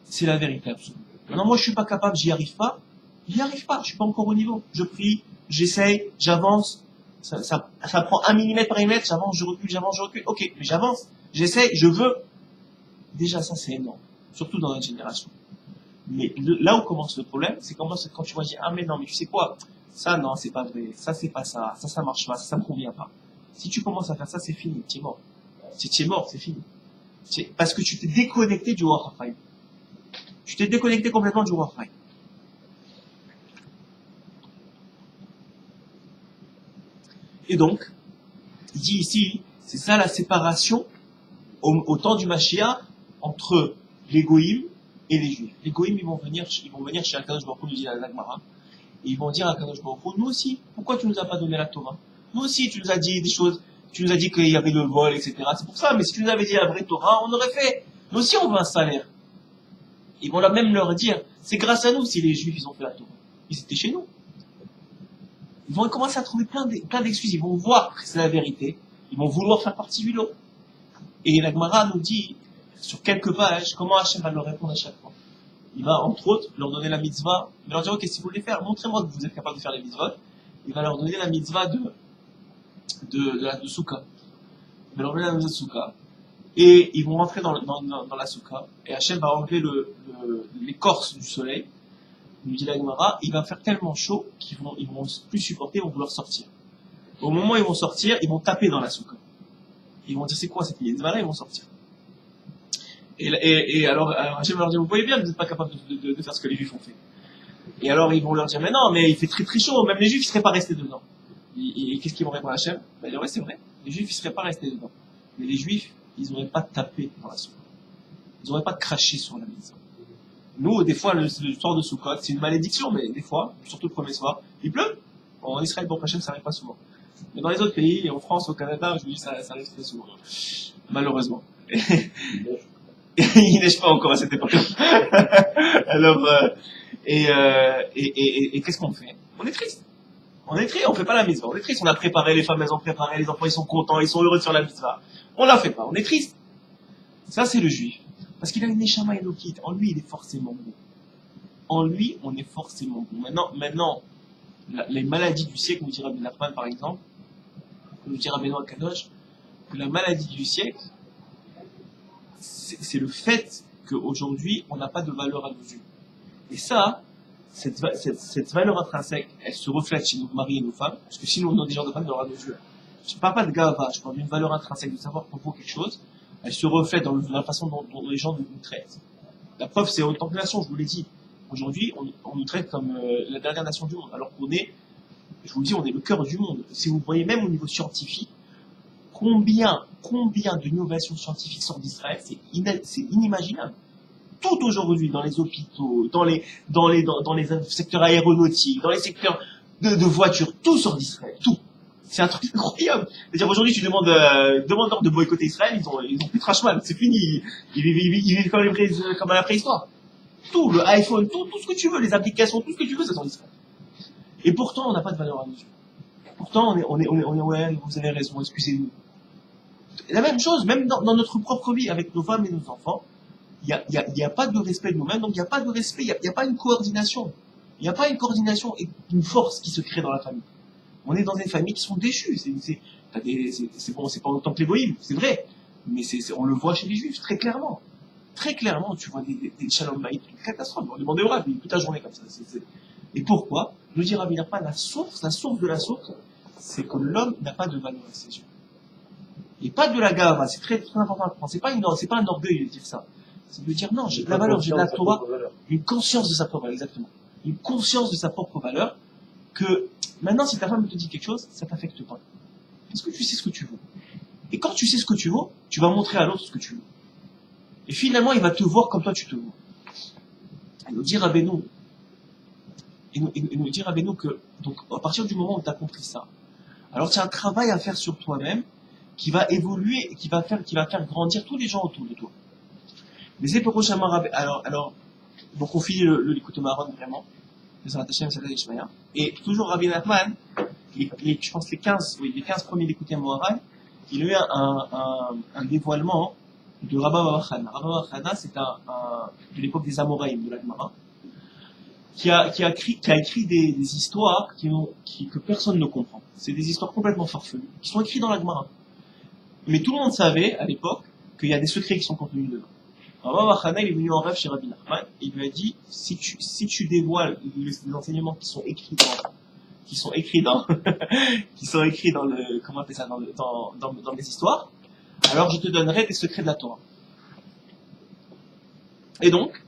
C'est la vérité absolue. Maintenant, moi, je suis pas capable, j'y arrive pas, je suis pas encore au niveau. Je prie, j'essaye, j'avance, ça prend 1 millimètre par millimètre, j'avance, je recule, ok, mais j'avance, j'essaye, je veux. Déjà, ça, c'est énorme. Surtout dans notre génération. Mais là où commence le problème, c'est quand tu vois dire, ah mais non, mais tu sais quoi, ça non, c'est pas vrai, ça c'est pas ça, ça marche pas, ça me convient pas. Si tu commences à faire ça, c'est fini, tu es mort. Tu es mort, c'est fini. Parce que tu t'es déconnecté du Ruach HaChaim. Tu t'es déconnecté complètement du Ruach HaChaim. Et donc, il dit ici, c'est ça la séparation au temps du Mashiach entre les Goïms et les Juifs. Les Goïms, ils vont venir chez Akadosh Baruch Hu, nous dit la Gemara, et ils vont dire à Akadosh Baruch Hu, nous aussi, pourquoi tu nous as pas donné la Torah? Nous aussi, tu nous as dit des choses, tu nous as dit qu'il y avait le vol, etc. C'est pour ça, mais si tu nous avais dit la vraie Torah, on aurait fait. Nous aussi, on veut un salaire. Ils vont même leur dire, c'est grâce à nous si les Juifs, ils ont fait la Torah. Ils étaient chez nous. Ils vont commencer à trouver plein d'excuses. Ils vont voir que c'est la vérité. Ils vont vouloir faire partie du lot. Et la Gemara nous dit, sur quelques pages, comment Hachem va leur répondre à chaque fois. Il va, entre autres, leur donner la mitzvah. Il va leur dire, ok, si vous voulez faire, montrez-moi que vous êtes capable de faire les mitzvot. Il va leur donner la mitzvah de Souka. Il va leur donner la mitzvah de Souka. Et ils vont rentrer dans la Souka. Et Hachem va enlever l'écorce du soleil. Il nous dit la Gemara, il va faire tellement chaud qu'ils vont plus supporter, ils vont vouloir sortir. Au moment où ils vont sortir, ils vont taper dans la Souka. Ils vont dire, c'est quoi cette mitzvah-là? Ils vont sortir. Et alors Hachem va leur dire, vous voyez bien, vous n'êtes pas capable de faire ce que les Juifs ont fait. Et alors ils vont leur dire, mais non, mais il fait très très chaud, même les Juifs ne seraient pas restés dedans. Et qu'est-ce qu'ils vont répondre à Hachem? Ben, ouais, c'est vrai, les Juifs ne seraient pas restés dedans. Mais les Juifs, ils n'auraient pas tapé dans la Souka. Ils n'auraient pas craché sur la maison. Nous, des fois, le soir de Sukkot, c'est une malédiction, mais des fois, surtout le premier soir, il pleut. En Israël, bon, Hachem, ça n'arrive pas souvent. Mais dans les autres pays, en France, au Canada, je vous dis, ça arrive très souvent. Malheureusement. Il neige pas encore à cette époque. Alors, et qu'est-ce qu'on fait? On est triste. On fait pas la mitzvah. On est triste. On a préparé, les femmes, elles ont préparé, les enfants, ils sont contents, ils sont heureux de faire la mitzvah. On la fait pas. On est triste. Ça, c'est le juif. Parce qu'il a une neshama elokit. En lui, il est forcément bon. En lui, on est forcément bon. Maintenant, les maladies du siècle, nous dira Ben Nachman, par exemple, nous dira Benoît Kadosh, que la maladie du siècle, c'est le fait qu'aujourd'hui, on n'a pas de valeur à nos yeux. Et ça, cette valeur intrinsèque, elle se reflète chez nos maris et nos femmes, parce que sinon, on a des gens de femmes à nos yeux. Je ne parle pas de gava, je parle d'une valeur intrinsèque, de savoir qu'on vaut quelque chose. Elle se reflète dans la façon dont les gens nous traitent. La preuve, c'est en tant que nation, je vous l'ai dit. Aujourd'hui, on nous traite comme la dernière nation du monde, alors qu'on est, je vous le dis, on est le cœur du monde. Si vous voyez, même au niveau scientifique, combien d'innovations scientifiques sortent d'Israël, c'est inimaginable. Tout aujourd'hui, dans les hôpitaux, dans les secteurs aéronautiques, dans les secteurs de voitures, tout sort d'Israël, tout. C'est un truc incroyable. C'est-à-dire aujourd'hui, tu demande-leur de boycotter Israël, ils ont plus de Rachman, c'est fini. Ils vivent comme à la préhistoire. Tout, le iPhone, tout ce que tu veux, les applications, tout ce que tu veux, ça sort d'Israël. Et pourtant, on n'a pas de valeur à nos yeux. Pourtant, on est, ouais, vous avez raison, excusez-nous. La même chose, même dans notre propre vie, avec nos femmes et nos enfants, il y a pas de respect de nous-mêmes, donc il n'y a pas de respect, il n'y a pas une coordination. Il n'y a pas une coordination et une force qui se crée dans la famille. On est dans des familles qui sont déchues. C'est bon, c'est pas autant que les goïms, c'est vrai. Mais on le voit chez les juifs, très clairement. Très clairement, tu vois des shalom bayit, une catastrophe. On demande au Rav, toute la journée comme ça. Et pourquoi? Nous dire Rabbi Nachman, la source de la source, c'est que l'homme n'a pas de valeur à ses yeux. Et pas de la gava, c'est très, très important à comprendre. C'est pas un orgueil de dire ça. C'est de dire non, j'ai de la valeur, j'ai de la Torah, une conscience de sa propre valeur, exactement. Une conscience de sa propre valeur, que maintenant, si ta femme te dit quelque chose, ça t'affecte pas. Parce que tu sais ce que tu veux. Et quand tu sais ce que tu veux, tu vas montrer à l'autre ce que tu veux. Et finalement, il va te voir comme toi tu te vois. Et nous dire à Benoît, que, donc, à partir du moment où tu as compris ça, alors tu as un travail à faire sur toi-même, qui va évoluer, et qui va faire grandir tous les gens autour de toi. Mais c'est pour Roshama Rabbe, alors, donc on finit l'écoute Maron vraiment. Et toujours Rabbi Nachman, je pense les 15 premiers d'écouter Moharan, il a eu un dévoilement de Rabba Baba Chana. Rabba Baba Chana, c'est de l'époque des Amoraïm, de la Gemara, qui a écrit des histoires que personne ne comprend. C'est des histoires complètement farfelues, qui sont écrites dans la Gemara. Mais tout le monde savait, à l'époque, qu'il y a des secrets qui sont contenus dedans. Rabba Baba Chana, il est venu en rêve chez Rabbi Nachman, et il lui a dit, si tu dévoiles les enseignements qui sont écrits dans le, comment on appelle ça, dans les histoires, alors je te donnerai des secrets de la Torah. Et donc,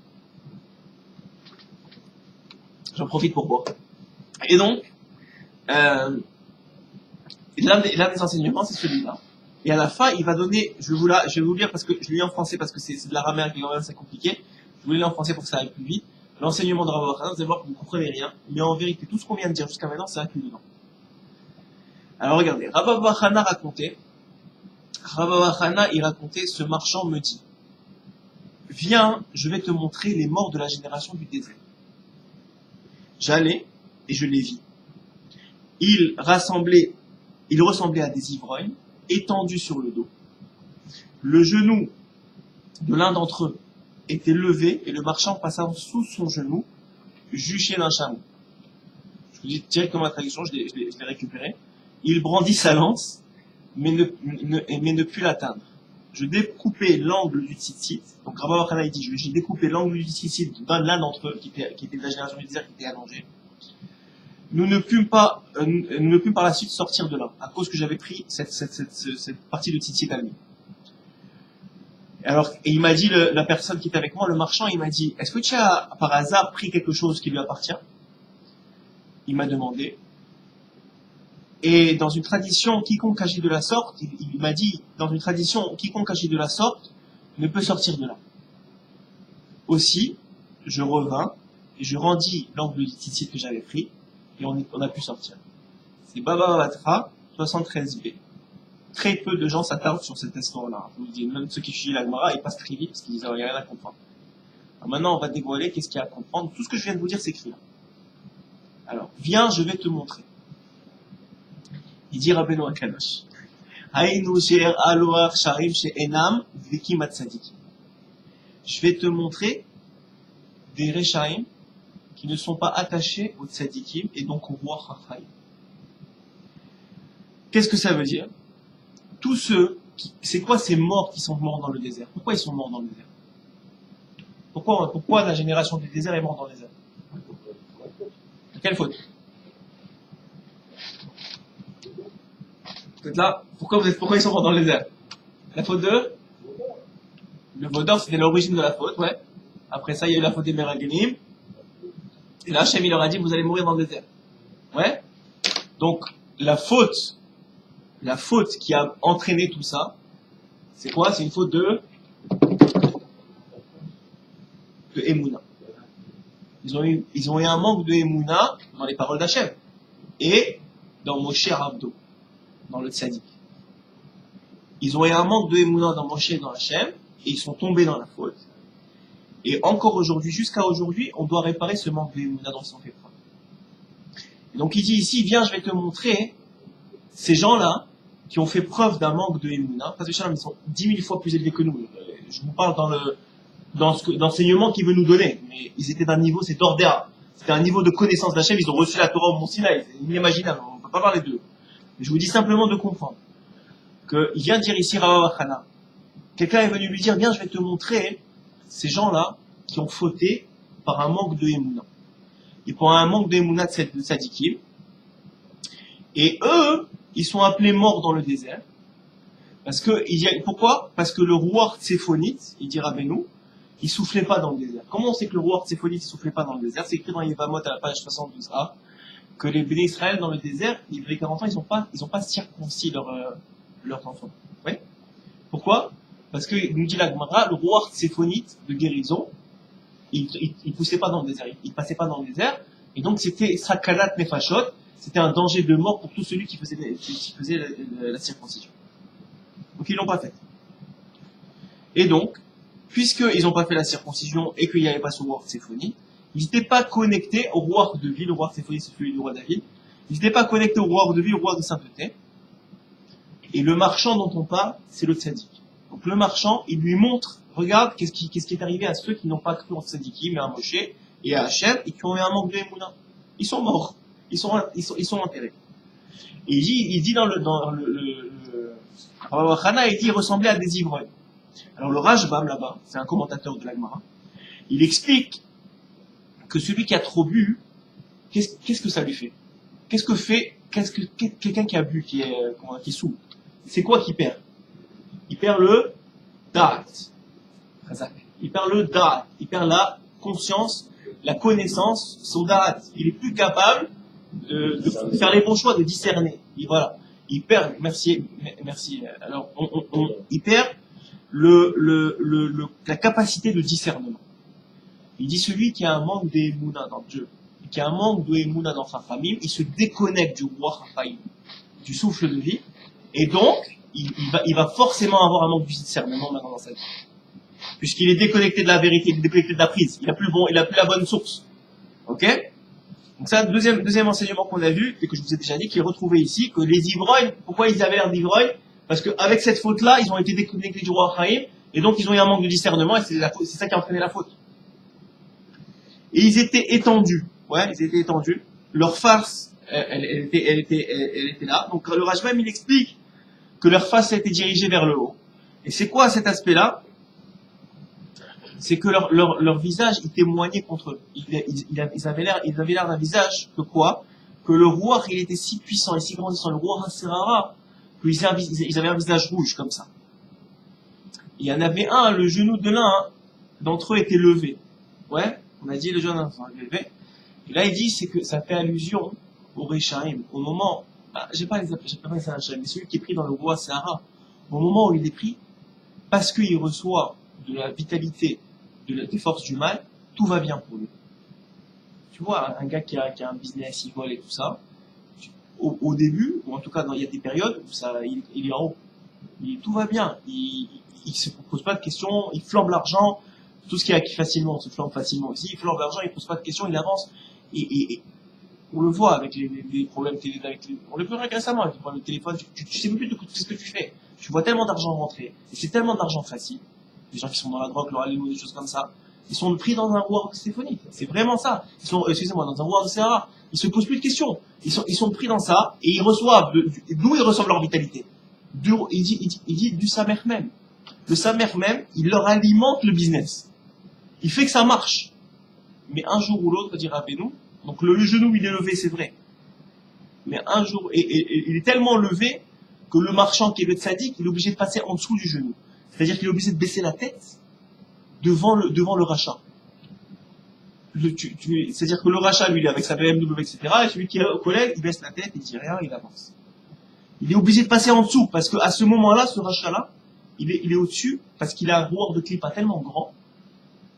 j'en profite pour boire. Et donc, l'un des enseignements, c'est celui-là. Et à la fin, il va donner, je vais vous lire parce que je l'ai en français parce que c'est de l'araméen qui est quand même assez compliqué. Je vous le lis en français pour que ça aille plus vite. L'enseignement de Rabba Baba Chana, vous allez voir que vous ne comprenez rien, mais en vérité, tout ce qu'on vient de dire jusqu'à maintenant, c'est inclus dedans. Alors regardez, Rabba Baba Chana il racontait, ce marchand me dit, viens, je vais te montrer les morts de la génération du désert. J'allais, et je les vis. Ils ressemblaient à des ivrognes, étendus sur le dos. Le genou de l'un d'entre eux était levé, et le marchand passa sous son genou, juché d'un chameau. Je vous dis directement la traduction, je l'ai récupéré. Il brandit sa lance, mais ne put l'atteindre. Je découpais l'angle du tzitzit. Donc Rabba Baba Chana, il dit, j'ai découpé l'angle du tzitzit l'un d'entre eux, qui était de la génération du désert, qui était allongé. Nous ne pûmes par la suite sortir de là, à cause que j'avais pris cette partie de tzitzit à lui. Alors, et il m'a dit, la personne qui était avec moi, le marchand, il m'a dit, est-ce que tu as par hasard pris quelque chose qui lui appartient? Il m'a demandé. Et dans une tradition, quiconque agit de la sorte, il m'a dit, dans une tradition, quiconque agit de la sorte ne peut sortir de là. Aussi, je revins et je rendis l'angle du tzitzit que j'avais pris et on a pu sortir. C'est Baba Batra 73b. Très peu de gens s'attardent sur cet instant-là. Je vous le dis, même ceux qui étudient la Gemara, ils passent très vite parce qu'ils n'ont rien à comprendre. Alors maintenant, on va dévoiler qu'est-ce qu'il y a à comprendre. Tout ce que je viens de vous dire, c'est écrit là. Alors, viens, je vais te montrer. Il dit Rabbeinu Akadosh. Je vais te montrer des Rechaim qui ne sont pas attachés au Tzadikim et donc au roi Chachai. Qu'est-ce que ça veut dire? Tous ceux c'est quoi ces morts qui sont morts dans le désert? Pourquoi ils sont morts dans le désert? Pourquoi la génération du désert est morte dans le désert? Quelle faute? Vous êtes là? Pourquoi ils sont morts dans le désert? La faute de? Le vaudor, c'était l'origine de la faute, ouais. Après ça, il y a eu la faute des Meraglim. Et là, Hachem, il leur a dit, vous allez mourir dans le désert. Ouais. Donc, la faute qui a entraîné tout ça, c'est quoi? C'est une faute de Emouna. Ils ont eu un manque de Emouna dans les paroles d'Hachem. Et dans Moshe Rabdo, dans le Tzadik. Ils ont eu un manque de Emouna dans Moshe et dans Hachem, et ils sont tombés dans la faute. Et encore aujourd'hui, jusqu'à aujourd'hui, on doit réparer ce manque de Emouna dont ils ont fait preuve. Et donc il dit ici, viens, je vais te montrer ces gens-là qui ont fait preuve d'un manque de Emouna, parce que ils sont 10 000 fois plus élevés que nous. Je vous parle dans l'enseignement qu'il veut nous donner. Mais ils étaient d'un niveau, c'est d'ordre. C'était un niveau de connaissance d'Hachem, ils ont reçu la Torah au Mont Sinaï. C'est inimaginable, on ne peut pas parler d'eux. Mais je vous dis simplement de comprendre qu'il vient de dire ici Rabba Baba Chana. Quelqu'un est venu lui dire, viens, je vais te montrer ces gens-là qui ont fauté par un manque de Emouna. Et pour un manque de Emouna de Tzadikim. Et eux, ils sont appelés morts dans le désert. Pourquoi? Parce que le roi Tsephonite, il dit Rabbeinu, il soufflait pas dans le désert. Comment on sait que le roi Tsephonite ne soufflait pas dans le désert? C'est écrit dans Yevamot à la page 72a, que les béné Israël dans le désert, ils avaient 40 ans, ils ont pas circoncis leurs enfants. Ouais? Pourquoi? Parce que, nous dit la Gemara, le roi Tsephonite de guérison, il poussait pas dans le désert, il passait pas dans le désert, et donc c'était Sakalat Nefashot, c'était un danger de mort pour tout celui qui faisait la circoncision. Donc ils l'ont pas fait. Et donc, puisqu'ils n'ont pas fait la circoncision et qu'il n'y avait pas ce roi Tsephonite, Ils n'étaient pas connectés au roi de ville, au roi Séphonie, c'est celui du roi David. Ils n'étaient pas connectés au roi de ville, au roi de sainteté. Et le marchand dont on parle, c'est le tzaddik. Donc le marchand, il lui montre, regarde, qu'est-ce qui est arrivé à ceux qui n'ont pas cru en tzaddikim, mais à Moshe et à Hachem, et qui ont eu un manque de émouna. Ils sont morts. Ils sont enterrés. Et il dit dans le Hana, il dit, il ressemblait à des ivrognes. Alors le Rajbam, là-bas, c'est un commentateur de l'Agmara, il explique que celui qui a trop bu, qu'est-ce que ça lui fait? Qu'est-ce que quelqu'un qui a bu, qui est sous? C'est quoi qu'il perd? Il perd le da'at. Il perd le da'at. Il perd la conscience, la connaissance, son da'at. Il est plus capable de faire les bons choix, de discerner. Et voilà. Il perd, merci. Alors, il perd la capacité de discernement. Il dit celui qui a un manque d'émouna dans Dieu, qui a un manque d'émouna dans sa famille, il se déconnecte du roi Raphaïm, du souffle de vie, et donc, il va forcément avoir un manque de discernement maintenant dans sa vie. Puisqu'il est déconnecté de la vérité, il est déconnecté de la prise, il a plus la bonne source. Ok? Donc ça, deuxième enseignement qu'on a vu, et que je vous ai déjà dit, qui est retrouvé ici, que les ivrognes, pourquoi ils avaient l'air d'ivrognes? Parce qu'avec cette faute-là, ils ont été déconnectés du roi Raphaïm, et donc ils ont eu un manque de discernement, et c'est ça qui a entraîné la faute. Et ils étaient étendus. Ouais, ils étaient étendus. Leur face, elle était là. Donc le Rajbam, il explique que leur face a été dirigée vers le haut. Et c'est quoi cet aspect-là? C'est que leur visage, il témoignait contre eux. Ils avaient l'air d'un visage que quoi? Que le roi, il était si puissant et si grandissant, le roi Hasserara, qu'ils avaient un visage rouge comme ça. Il y en avait un, le genou de l'un d'entre eux était levé. Ouais, on a dit le genou est levé. Et là, il dit, c'est que ça fait allusion au Rechaim, au moment, j'ai pas les Rechaim, mais celui qui est pris dans le roi Sahara, au moment où il est pris, parce qu'il reçoit de la vitalité, des forces du mal, tout va bien pour lui. Tu vois, un gars qui a un business, il vole et tout ça, au début, ou en tout cas, il y a des périodes où il est en haut. Tout va bien. Il se pose pas de questions, il flambe l'argent, tout ce qui est acquis facilement se flambe facilement aussi, il flambe l'argent, il pose pas de questions, il avance. Et on le voit avec les problèmes on le voit récemment avec les problèmes de téléphone, tu sais même plus ce que tu fais. Tu vois tellement d'argent rentrer, et c'est tellement d'argent facile. Les gens qui sont dans la drogue, le rallye, des choses comme ça, ils sont pris dans un rouage stéphonique. C'est vraiment ça. Ils sont, excusez-moi, dans un rouage de Sahara. Ils se posent plus de questions. Ils sont pris dans ça, et ils reçoivent, d'où ils reçoivent leur vitalité. Il dit du Samer même. Le Samer même, il leur alimente le business. Il fait que ça marche. Mais un jour ou l'autre, dira Benoît, donc le genou il est levé, c'est vrai. Mais un jour, et il est tellement levé que le marchand qui est le tzaddik, il est obligé de passer en dessous du genou. C'est-à-dire qu'il est obligé de baisser la tête devant le rachat. C'est-à-dire que le rachat, lui, il est avec sa BMW, etc. Et celui qui est au collègue, il baisse la tête, il dit rien, il avance. Il est obligé de passer en dessous, parce qu'à ce moment-là, ce rachat-là, il est au-dessus, parce qu'il a un roueur de clipa tellement grand,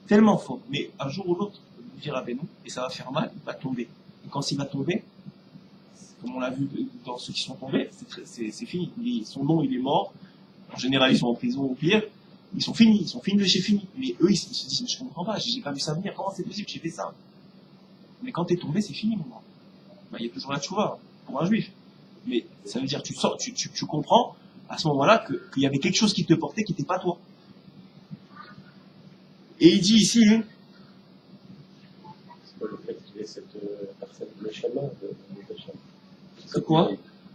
tellement fort. Mais un jour ou l'autre, il dira Benoît, et ça va faire mal, il va tomber. Et quand il va tomber, comme on l'a vu dans ceux qui sont tombés, c'est fini. Son nom, il est mort. En général, ils sont en prison ou pire. Ils sont finis de chez fini. Mais eux, ils se disent, mais je comprends pas, j'ai pas vu ça venir, comment c'est possible, j'ai fait ça. Mais quand t'es tombé, c'est fini, mon gars. Il y a toujours la tchouva, pour un juif. Mais ça veut dire, tu comprends, à ce moment-là, qu'il y avait quelque chose qui te portait, qui n'était pas toi. Et il dit ici, c'est pas le fait qu'il ait cette parcelle de Neshama, c'est quoi?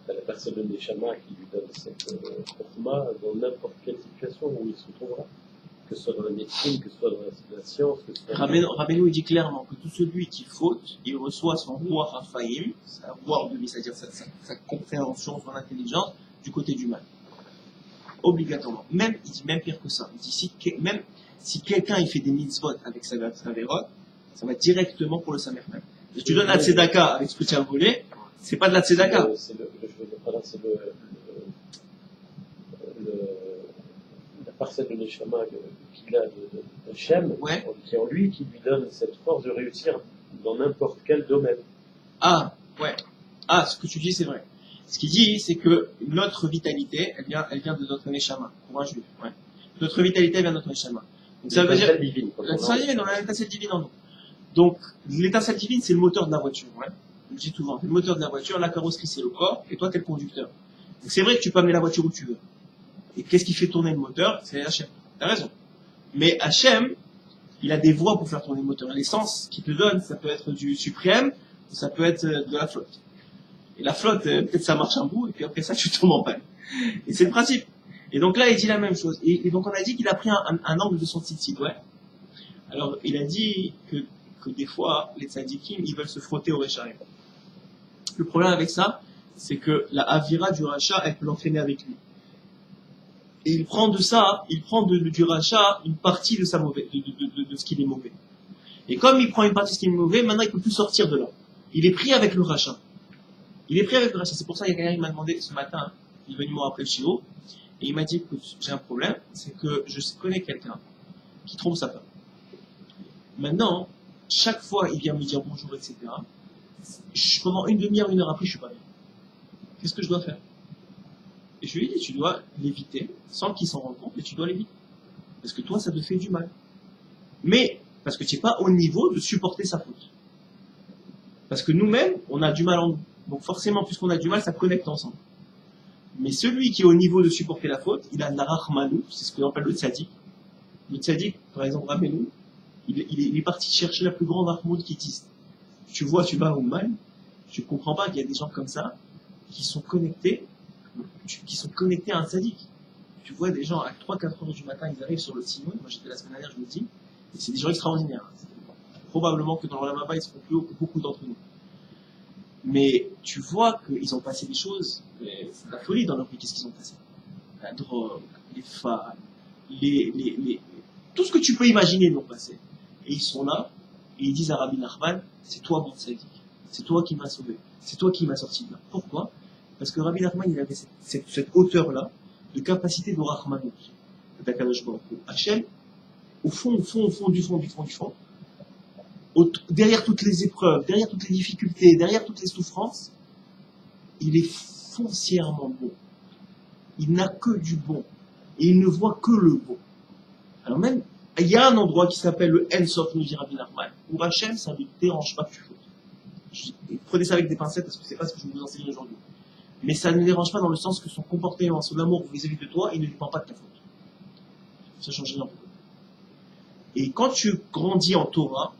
La personne de Neshama qui lui donne cette format dans n'importe quelle situation où il se trouvera, que ce soit dans la médecine, que ce soit dans la science, que ce soit... Rabbeinu, il dit clairement que tout celui qui faute, il reçoit son roi Raphaïm, sa roi de vie, c'est-à-dire sa compréhension, son intelligence, du côté du mal. Obligatoirement. Il dit même pire que ça. Il dit même si quelqu'un il fait des mitzvot avec sa vérot, ça va directement pour le samer même. Si tu donnes la tzedaka avec ce que tu as volé, c'est pas de la tzedaka. La parcelle de Neshama qu'il a de Shem, ouais. Qui est en lui, qui lui donne cette force de réussir dans n'importe quel domaine. Ah, ouais. Ah, ce que tu dis, c'est vrai. Ce qu'il dit, c'est que notre vitalité, elle vient de notre Neshama, pour un juif. Ouais. Notre vitalité vient de notre Neshama. Donc ça veut dire, divine, la divine, on a l'étincelle divine en nous. Donc, l'étincelle divine, c'est le moteur de la voiture. Ouais. Je le dis souvent, le moteur de la voiture, la carrosserie, c'est le corps, et toi, t'es le conducteur. Donc, c'est vrai que tu peux amener la voiture où tu veux. Et qu'est-ce qui fait tourner le moteur? C'est Hachem. T'as raison. Mais Hachem, il a des voies pour faire tourner le moteur. L'essence qu'il te donne, ça peut être du suprême, ou ça peut être de la flotte. Et la flotte, peut-être ça marche un bout, et puis après ça, tu tombes en panne. Et c'est le principe. Et donc là, il dit la même chose. Et donc on a dit qu'il a pris un angle de son tzitzit, ouais. Alors, il a dit que des fois, les tzadikim, ils veulent se frotter au Rechaim. Le problème avec ça, c'est que la avira du rachat, elle peut l'entraîner avec lui. Et il prend de ça, du rachat une partie de sa mauvaise, de ce qu'il est mauvais. Et comme il prend une partie de ce qui est mauvais, maintenant il peut plus sortir de là. Il est pris avec le rachat. Il est pris avec le rachat. C'est pour ça qu'il y a quelqu'un qui m'a demandé ce matin, il est venu me rappeler le shiur, et il m'a dit, écoute, j'ai un problème, c'est que je connais quelqu'un qui trompe sa femme. Maintenant, chaque fois il vient me dire bonjour, etc., pendant une demi-heure, une heure après, je suis pas bien. Qu'est-ce que je dois faire? Et je lui ai dit, tu dois l'éviter, sans qu'il s'en rende compte, mais tu dois l'éviter. Parce que toi, ça te fait du mal. Mais, parce que tu n'es pas au niveau de supporter sa faute. Parce que nous-mêmes, on a du mal en nous. Donc forcément, puisqu'on a du mal, ça connecte ensemble. Mais celui qui est au niveau de supporter la faute, il a de la rahmanou, c'est ce qu'on appelle le tzaddik. Le tzaddik, par exemple, rappelez-nous, il est parti chercher la plus grande rahmoud qui existe. Tu vois, tu vas au mal, tu comprends pas qu'il y a des gens comme ça, qui sont connectés à un tzaddik. Tu vois des gens à 3-4 heures du matin, ils arrivent sur le Simoun, moi j'étais la semaine dernière, je vous le dis, et c'est des gens extraordinaires. Probablement que dans le Ramaba, ils seront plus hauts que beaucoup d'entre nous. Mais tu vois qu'ils ont passé des choses, c'est de la folie dans leur vie. Qu'est-ce qu'ils ont passé? La drogue, les femmes, tout ce que tu peux imaginer, ils l'ont passé. Et ils sont là, et ils disent à Rabbi Nachman, c'est toi mon tzaddik, c'est toi qui m'as sauvé, c'est toi qui m'as sorti de là. Pourquoi? Parce que Rabbi Nachman, il avait cette hauteur-là, de capacité de Rahmanut, de Takadosh Baruch Hu. Hachem, au fond du fond, derrière toutes les épreuves, derrière toutes les difficultés, derrière toutes les souffrances, il est foncièrement bon. Il n'a que du bon. Et il ne voit que le bon. Alors même, il y a un endroit qui s'appelle le En-Sof, nous dit Rabbi Nachman, où Hachem, ça ne lui dérange pas que tu fautes. Prenez ça avec des pincettes, parce que c'est pas ce que je vais vous enseigner aujourd'hui. Mais ça ne le dérange pas dans le sens que son comportement, son amour vis-à-vis de toi, il ne dépend pas de ta faute. Ça change rien. Et quand tu grandis en Torah,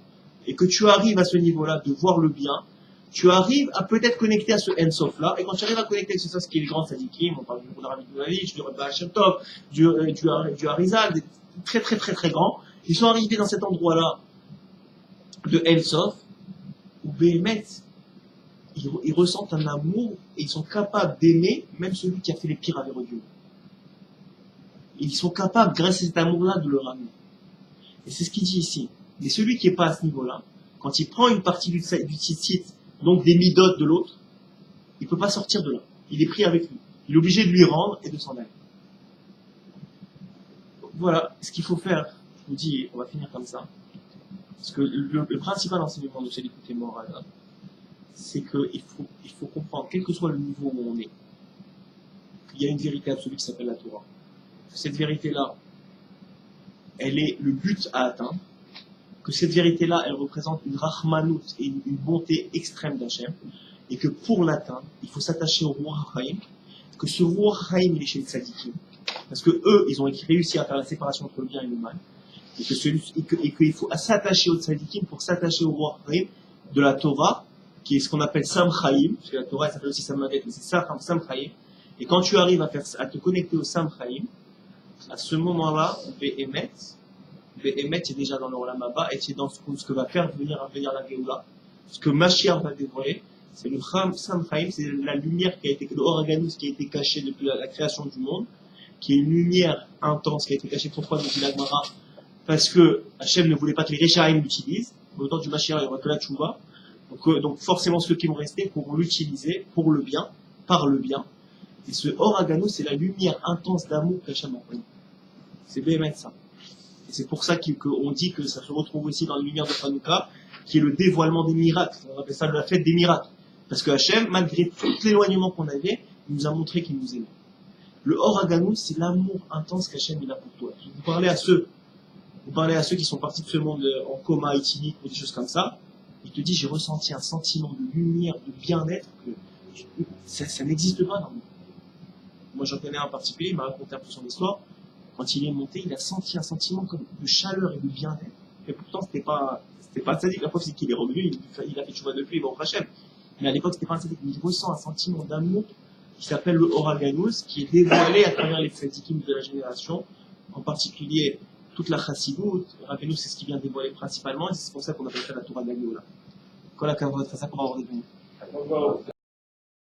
et que tu arrives à ce niveau-là de voir le bien, tu arrives à peut-être connecter à ce En-Sof-là, et quand tu arrives à connecter avec ce qui est les grands tzadikim, on parle du Rabbi Douvavitch, du Rabbi Hashem Tov, du Harizal, des très très très très grands, ils sont arrivés dans cet endroit-là de En-Sof, où Béhémet, ils ressentent un amour, et ils sont capables d'aimer même celui qui a fait les pires avec Dieu. Ils sont capables, grâce à cet amour-là, de le ramener. Et c'est ce qu'il dit ici. Mais celui qui n'est pas à ce niveau-là, quand il prend une partie du tzitzit, donc des midotes de l'autre, il ne peut pas sortir de là. Il est pris avec lui. Il est obligé de lui rendre et de s'en aller. Voilà ce qu'il faut faire. Je vous dis, on va finir comme ça. Parce que le principal enseignement de cette écoute morale, c'est qu'il faut comprendre, quel que soit le niveau où on est, qu'il y a une vérité absolue qui s'appelle la Torah. Cette vérité-là, elle est le but à atteindre. Que cette vérité-là, elle représente une rahmanout et une bonté extrême d'Hachem, et que pour l'atteindre, il faut s'attacher au roi Haïm, que ce roi Haïm, il est chez les tzadikim, parce que eux, ils ont réussi à faire la séparation entre le bien et le mal, et qu'il faut s'attacher aux tzadikim pour s'attacher au roi Haïm de la Torah, qui est ce qu'on appelle Sam Chaim, parce que la Torah, elle s'appelle aussi Samavet, mais c'est Sam Chaim, et quand tu arrives à te connecter au Sam Chaim, à ce moment-là, Béhémet est déjà dans le Olam Haba, et c'est dans ce que va faire venir la Géoula. Ce que Mashiach va dévoiler, c'est le Sam Chaim, c'est la lumière le Oraganus qui a été caché depuis la création du monde, qui est une lumière intense qui a été cachée. Pourquoi, nous dit la Gemara? Parce que Hachem ne voulait pas que les Rechaim l'utilisent. Au temps du Mashiach, il n'y aura que la Tchouva. Donc forcément, ceux qui vont rester pourront l'utiliser pour le bien, par le bien. Et ce Oraganus, c'est la lumière intense d'amour qu'Hachem envoie. C'est bémet ça. Et c'est pour ça qu'on dit que ça se retrouve aussi dans la lumière de Hanouka, qui est le dévoilement des miracles. On appelle ça la fête des miracles. Parce que Hachem, malgré tout l'éloignement qu'on avait, il nous a montré qu'il nous aimait. Le Oraganus, c'est l'amour intense qu'Hachem il a pour toi. Je vais vous parler à ceux Vous parlez à ceux qui sont partis de ce monde en coma éthylique ou des choses comme ça, il te dit j'ai ressenti un sentiment de lumière, de bien-être que ça n'existe pas dans le monde. Moi j'en connais un en particulier, il m'a raconté un peu son histoire. Quand il est monté, il a senti un sentiment comme de chaleur et de bien-être. Et pourtant c'était pas sadique. La preuve c'est qu'il est revenu, il a fait chouva depuis, il va au Hachem. Mais à l'époque c'était pas un sadique. Il ressent un sentiment d'amour qui s'appelle le Oraganus, qui est dévoilé à travers les tzadikim de la génération, en particulier toute la chassidoute. Rappelez-nous, c'est ce qui vient dévoiler principalement, et c'est pour ça qu'on appelle ça la Torah d'Agnoula. Quand la Kavod, c'est ça qu'on va avoir des